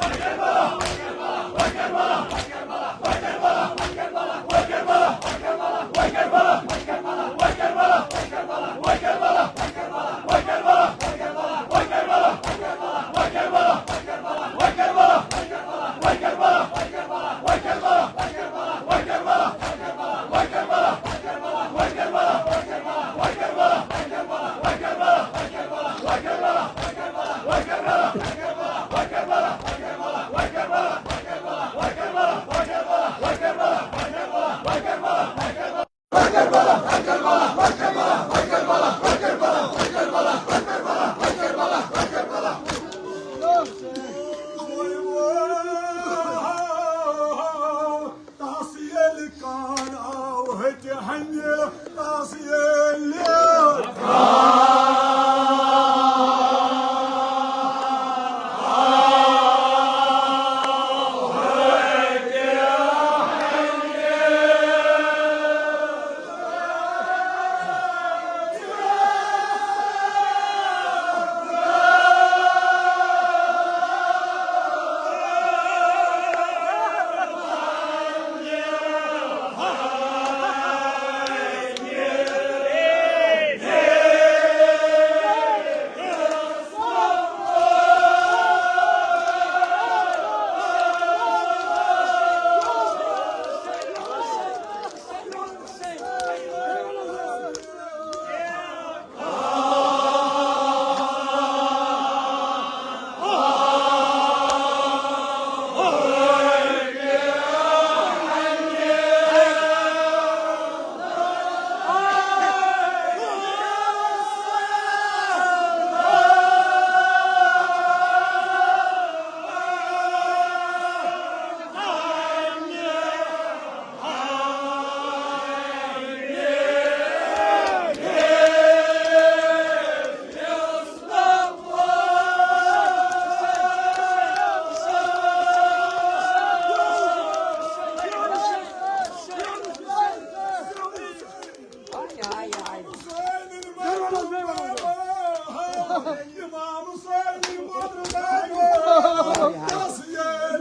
İmam Hüseyin Bodrum'dan nasıl yer?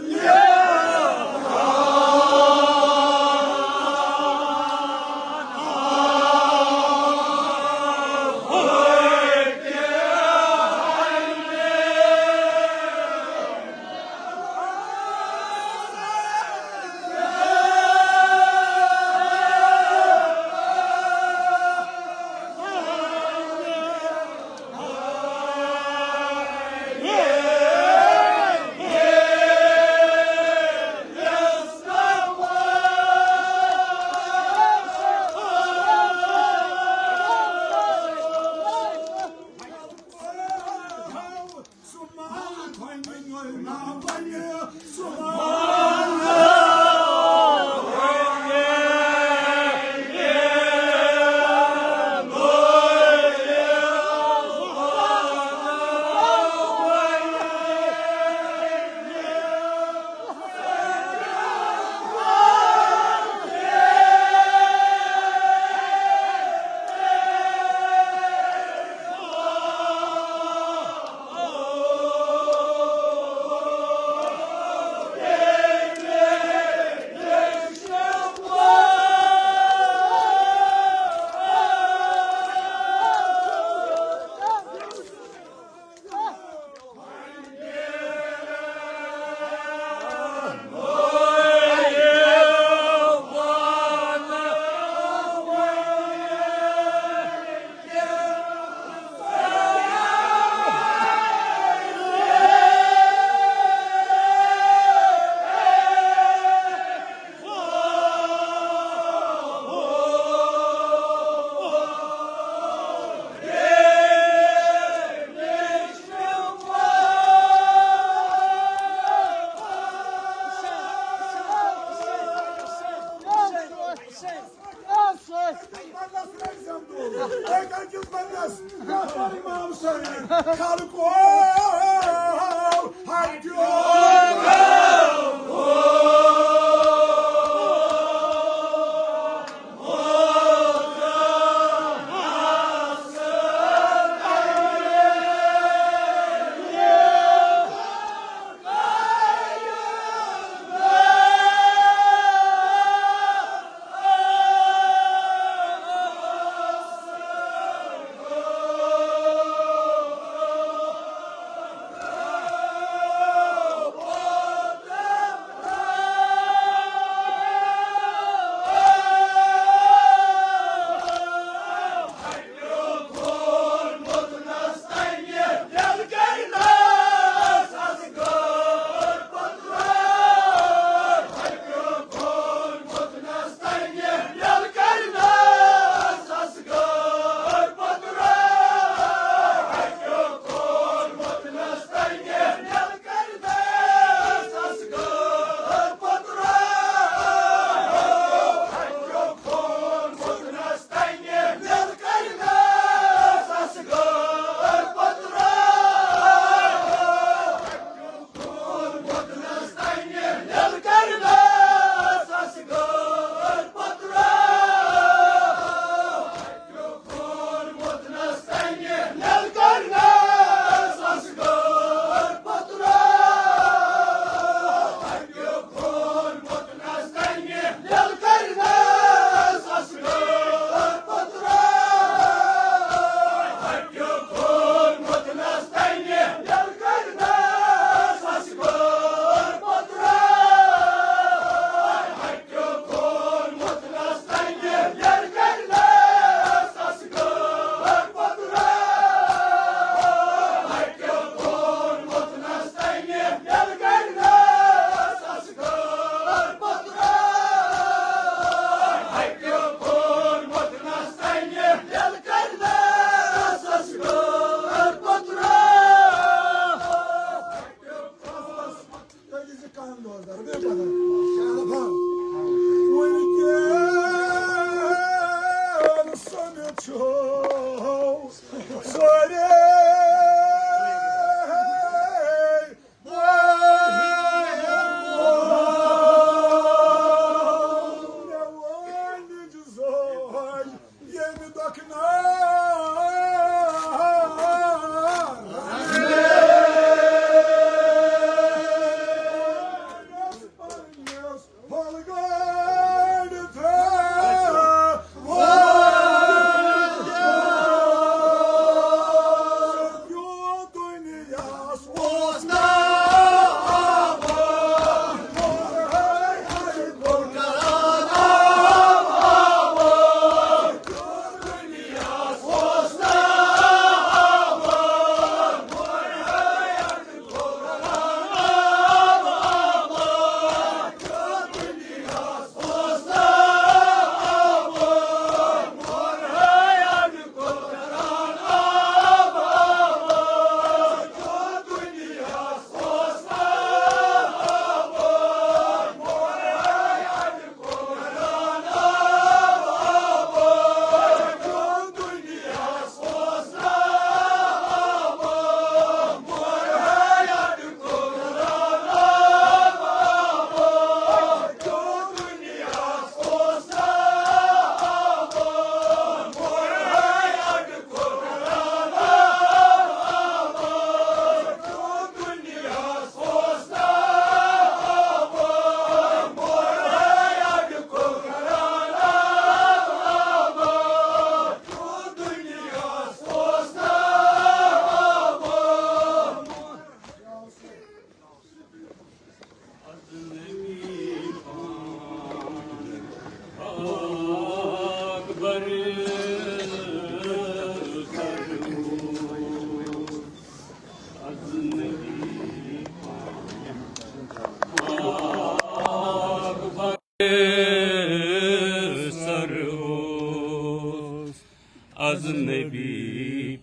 अजनबी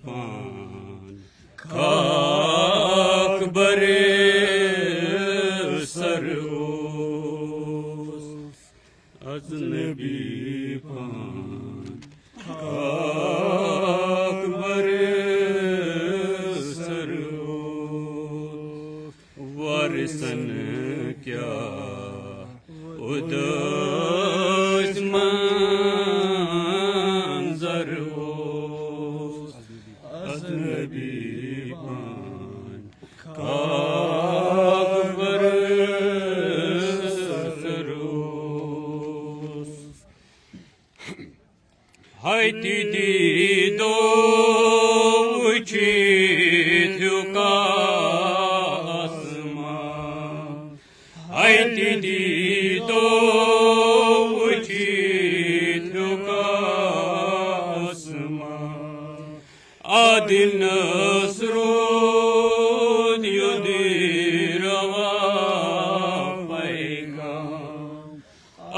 पान खाक बरे सरोस अजनबी पान खाक बरे सरोस वारिसन क्या उदास मंजर हो अजनबी पान खाक बरे सरोस हाय दीदी दो उचित का आसमान हाय दीदी दो उचित का आसमान आदिन स्रोत युदिरवा पैगाम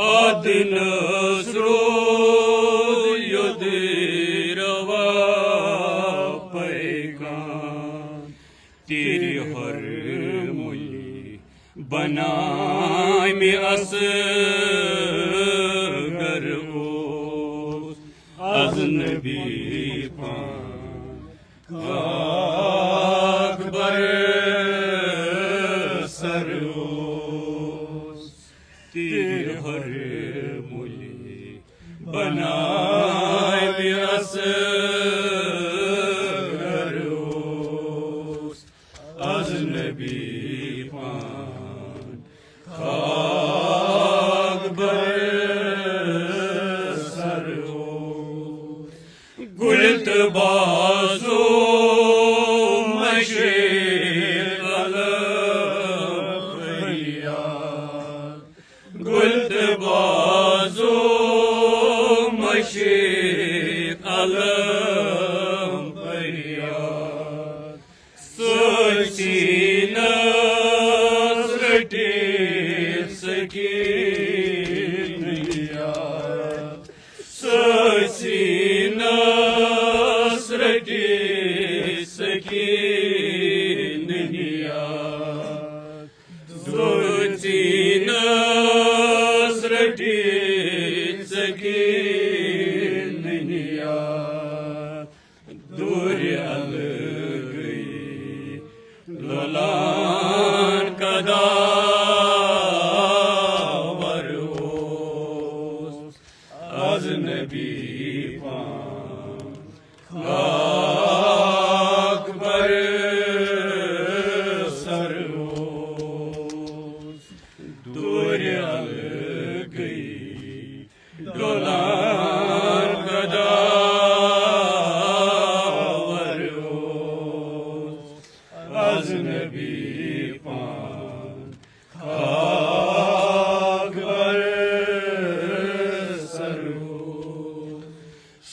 आदिन स्रोत युदिरवा पैगाम तेरी हर मुली बनाए में असगर ओस अजनबी पान खाक बरे सरोस तेरे हर मुली बनाए में असगर ओस अजनबी पान खाक बरे सरोस गुलत बाजो मशे गुलत बाजो मशे अलम परियार सोची नसरटे सके सोची नसरटे सके सोची नसरटे सके दूर अल गई लोलान कदावर ओस अजनबी पान खाक बरे सरोस दूर अल गई लोलान कदावर ओस अजनबी पान खाक बरे सरोस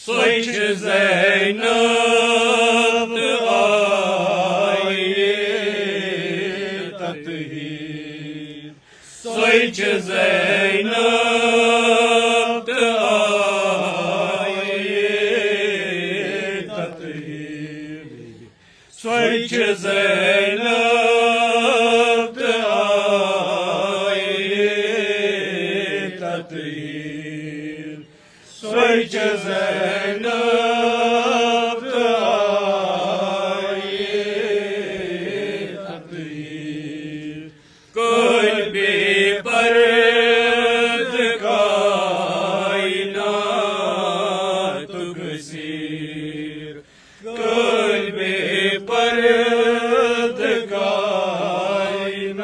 सोच ज़ैनब आए तत्हीर सोच ज़ैनब आए तत्हीर सोच ज़ैनब आए तत्हीर सोच ज़ैनब आए तत्हीर कोई बेपर्द कायनात तुगसीर कोई बेपर्द कायनात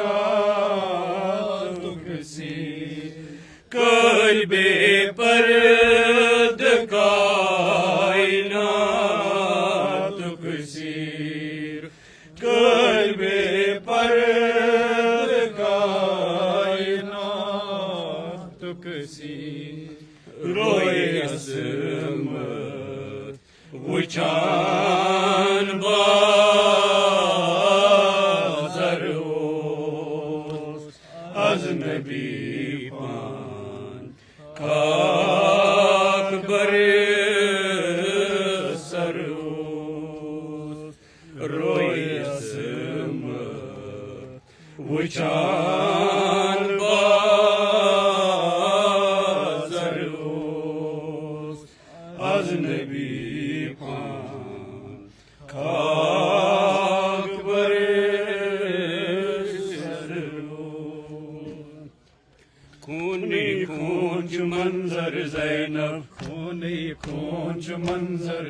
तुगसीर कोई बेपर्द कायनात Vuchan bazar oz az nebi pan kakbar sar oz royasım vuchan bazar oz az nebi मंजर ज़ैनब खूनी खूंच मंजर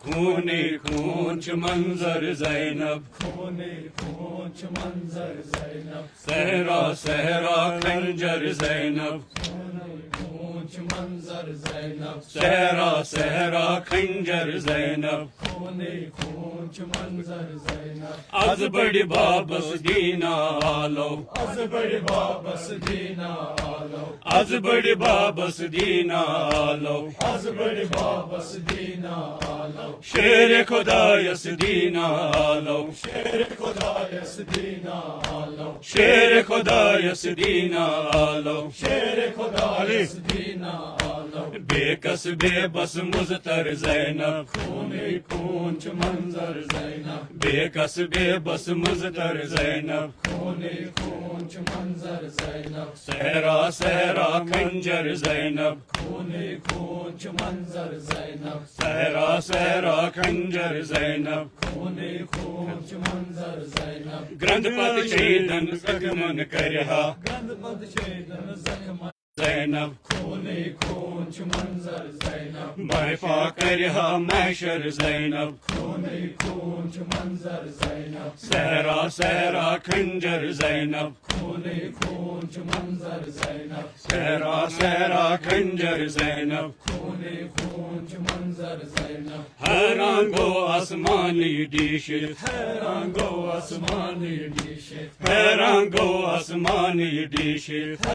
खूनी खूंच मंजर ज़ैनब खूनी खूंच मंजर ज़ैनब सहरा सहरा खंजर ज़ैनब खूनी खूंच मंजर ज़ैनब सहरा सहरा खंजर ज़ैनब खूनी खूंच मंजर ज़ैनब आज बड़ी बाबस दीना आलो आज बड़ी बाबस दीना आलो आज बड़ी बाबस दीना आलो आज बड़ी बाबस दीना आलो शेर खुदायस दीना आलो शेर खुदायस दीना आलो शेर खुदायस दीना आलो शेर खुदायस दीना आलो बेकस बेबस मुज़तर ज़ैनब खूनी खूंच मंजर ज़ैनब बेकस बेबस मुज़तर ज़ैनब खूनी खूंच मंजर ज़ैनब सहरा सहरा खंजर ज़ैनब खूनी खूंच मंजर ज़ैनब सहरा सहरा खंजर ज़ैनब खूनी खूंच मंजर ज़ैनब ग्रंथपत छेदन ज़ख्मन करहा ग्रंथपत छेदन ज़ख्मन ज़ैनब खूनी खूंच मंजर ज़ैनब महफा करहा महशर ज़ैनब खूनी खूंच मंजर ज़ैनब सहरा सहरा खंजर ज़ैनब खूनी खूंच मंजर ज़ैनब सहरा सहरा खंजर ज़ैनब खूनी खूंच मंजर ज़ैनब हैरान गो आसमानी डिशित हैरान गो आसमानी डिशित हैरान गो आसमानी डिशित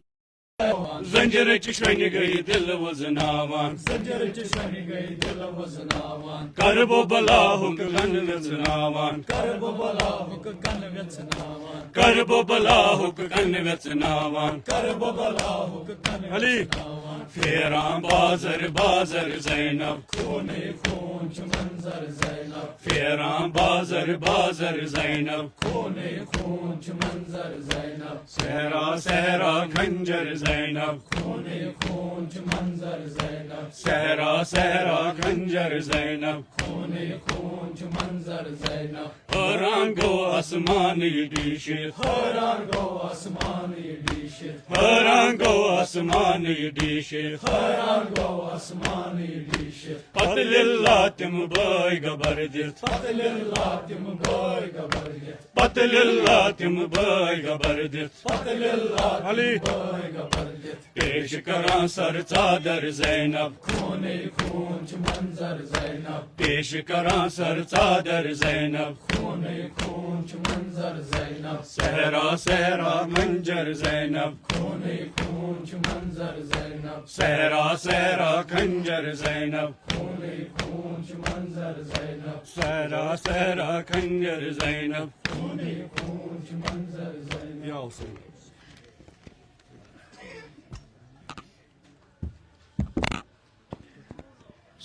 ज़ंजर चश्वन गई दिल वज़नावान ज़ंजर चश्वन गई दिल वज़नावान करबो बला हुक कन वज़नावान करबो बला हुक कन वज़नावान करबो बला हुक कन वज़नावान करबो बला हुक कन वज़नावान फेरा बाज़र बाज़र ज़ैनब खूनी खूंच मंजर ज़ैनब फेरा बाज़र बाज़र ज़ैनब खूनी खूंच मंजर ज़ैनब सहरा सहरा खंजर ज़ैनब खूनी खूंच मंजर ज़ैनब सहरा सहरा खंजर ज़ैनब खूनी खूंच मंजर ज़ैनब हैरान गो आसमानी डिशित हैरान गो आसमानी डिशित हैरान गो आसमानी डिशित हैरान गो आसमानी डिशित पतलिल्ला तिम बाय गबर दित पतलिल्ला तिम बाय गबर दित पतलिल्ला तिम बाय गबर दित पतलिल्ला अली बाय गबर दित पेश करां सर चादर ज़ैनब खूनी खूंच मंजर ज़ैनब पेश करां सर चादर ज़ैनब खूनी खूंच मंजर ज़ैनब सहरा सहरा मंजर ज़ैनब खूनी खूंच मंजर ज़ैनब सहरा सहरा खंजर ज़ैनब खूनी खूंच मंजर ज़ैनब सहरा सहरा खंजर ज़ैनब खूनी खूंच मंजर ज़ैनब या हुसैन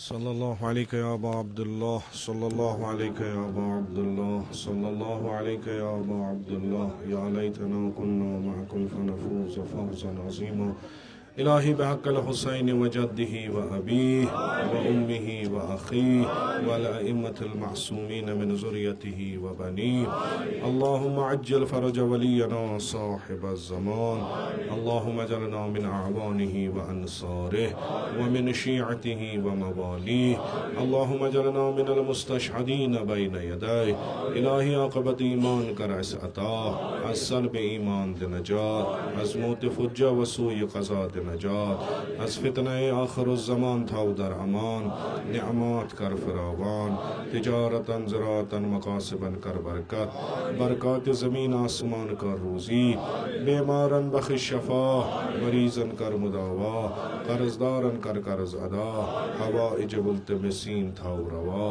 सल्लल्लाहु अलैहि या अबा अब्दुल्लाह सल्लल्लाहु अलैहि या अबा अब्दुल्लाह सल्लल्लाहु अलैहि या अबा अब्दुल्लाह या लैतना कुन्ना मअकुम फनफूज़ फौज़न अज़ीमा इलाही बहक़्क़िल हुसैन व जद्दिही व अबीही व उम्मिही व अख़ीही व अइम्मतिल मअसूमीन मिन ज़ुर्रिय्यतिही व बनीही अल्लाहुम्मा अज्जिल फ़रज वलियना साहिबज़ ज़मान अल्लाहुम्मा अजलना मिन अअवानिही व अंसारिही व मिन शियअतिही व मवालीही अल्लाहुम्मा अजलना मिनल मुस्तशहदीन बैन यदैहि इलाही आक़िबत ईमान कर अता अस सल्ब ईमान दे नजात अज़ मौत फुज्जा व सूई क़ज़ा दे नजात अज फितने आखिरुज़्ज़मान थाउ दर अमान निअमात कर फरावान तिजारतन ज़राअतन मकासिबन कर बरकत बरकत ज़मीन आसमान कर रोज़ी बीमारन बख्श शफा मरीज़न कर मुदावा कर्ज़दारन कर कर्ज़ अदा हवाइज मुल्तमिसीन थाउ रवा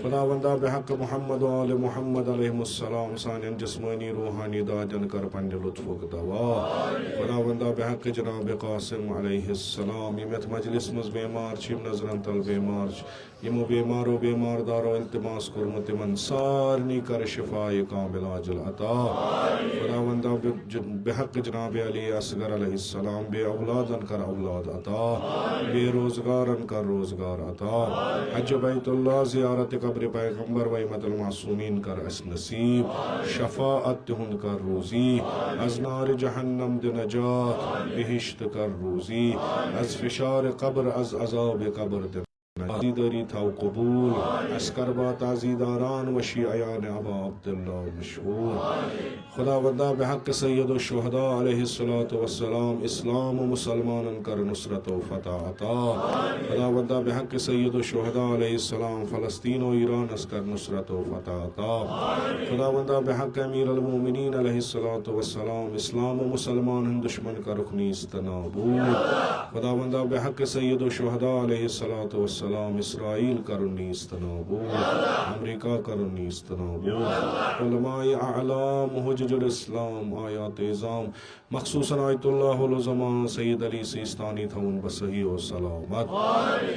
खुदावंदा बिहक़ मुहम्मद व आले मुहम्मद अलैहिस्सलाम सानियन जिस्मानी रूहानी दाजन कर पंज लुत्फ़ुक दवा खुदावंदा बिहक़ जनाब कासिम अलैहिस्सलाम यमत मजलिस मज बेमार छिम नजरन तल बेमार यमो बेमारो बेमार दारो इल्तिमास कुर्मत तिमन सारनी कर शिफाए कामिल आजिल अता खुदावंदा बिहक़ जनाब अली असगर अलैहिस्सलाम बे औलादन कर औलाद अता बेरोज़गारन कर रोज़गार अता हज बैतुल्लाह ज़ियारत कब्र पैगम्बर व इमतुल मासूमीन कर अस नसीब शफाअत तिहुन कर रोज़ी अज़ नार जहन्नम दे नजात बिहिश्त कर रोज़ी अज़ फिशार कब्र अज़ अज़ाब कब्र दे आज़ीदारी थाउ कबूल अस्करबा ताज़ीदारान वशी अयान अबा अब्दुल्ला मशहूर खुदावंदा बिहक़ सय्यदुश शुहदा अलैहिस्सलातु वस्सलाम इस्लाम व मुसलमानन कर नुसरत व फतह अता खुदावंदा बिहक़ सय्यदुश शुहदा अलैहिस्सलाम फ़लस्तीन व ईरान अस्कर नुसरत व फतह अता खुदावंदा बिहक़ अमीरुल मोमिनीन अलैहिस्सलातु वस्सलाम इस्लाम व मुसलमान दुश्मन का रुख नीस्त नाबूद खुदावंदा बिहक़ सय्यदुश शुहदा अलैहिस्सलातु वस्सलाम इसराइल करुनी इस्तनाबूद अमेरिका करुनी इस्तनाबूद उलमाए आला मुहज्जिजुल इस्लाम आयात इज़ाम मखसूसन आयतुल्लाहुल ज़मान सैयद अली सिस्तानी थउन बसही व सलामत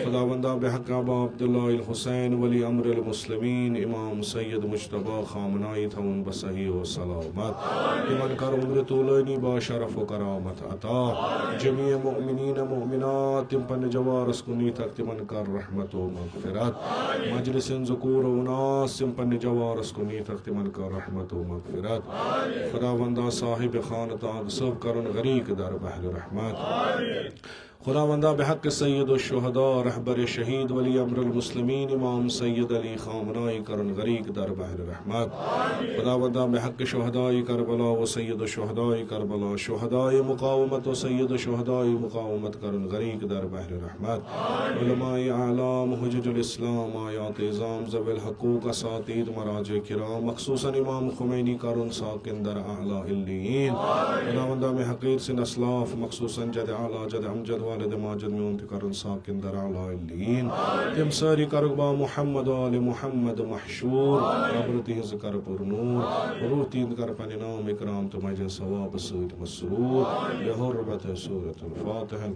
खुदावंदा बिहक़ अबा अब्दुल्लाह अल हुसैन वली अम्रुल मुस्लिमीन इमाम सैयद मुज्तबा खामनाई थउन बसही व सलामत इमन कर उम्र तूलनी बा शरफ व करामत अता जमीअ मुमिनीन मुमिनात तिम पन जवारस कुनी तक तिमन कर रहमत व मग़फ़िरत मजलिसिन ज़ुकूर व उनास तिम पन जवारस कुनी तक तिमन कर रहमत व मग़फ़िरत खुदावंदा साहिब खानता सब करन गरीक दर बहर रहमत खुदावंदा बिहक़ सय्यदुश शुहदा रहबर शहीद वली अम्रुल मुस्लिमीन इमाम सैयद अली खामनाई करन गरीक दर बहर रहमत खुदावंदा बिहक़ शुहदाए करबला व सय्यदुश शुहदाए करबला शुहदाए मुक़ावमत व सय्यदुश शुहदाए मुक़ावमत करन गरीक दर बहर रहमत उलमाए आला मुहज्जिजुल इस्लाम आयात इज़ाम ज़विल हक़ूक़ असातीद मराजे किराम मखसूसन इमाम खुमैनी करन साकिन दर आला इल्लीन खुदावंदा में हक़ीर सिन असलाफ मखसूसन जद आला जद अमजद वालिद माजिद में उनके करन साकिन दर आला इल्लीन तिम सारी करबा मुहम्मद आले मुहम्मद महशूर रबरती ज़िक्र पर नूर रूह तीन कर पन नाम इकराम तो मजे सवाब सईद मसरूर बेहुर्मत सूरत अल फातिहा।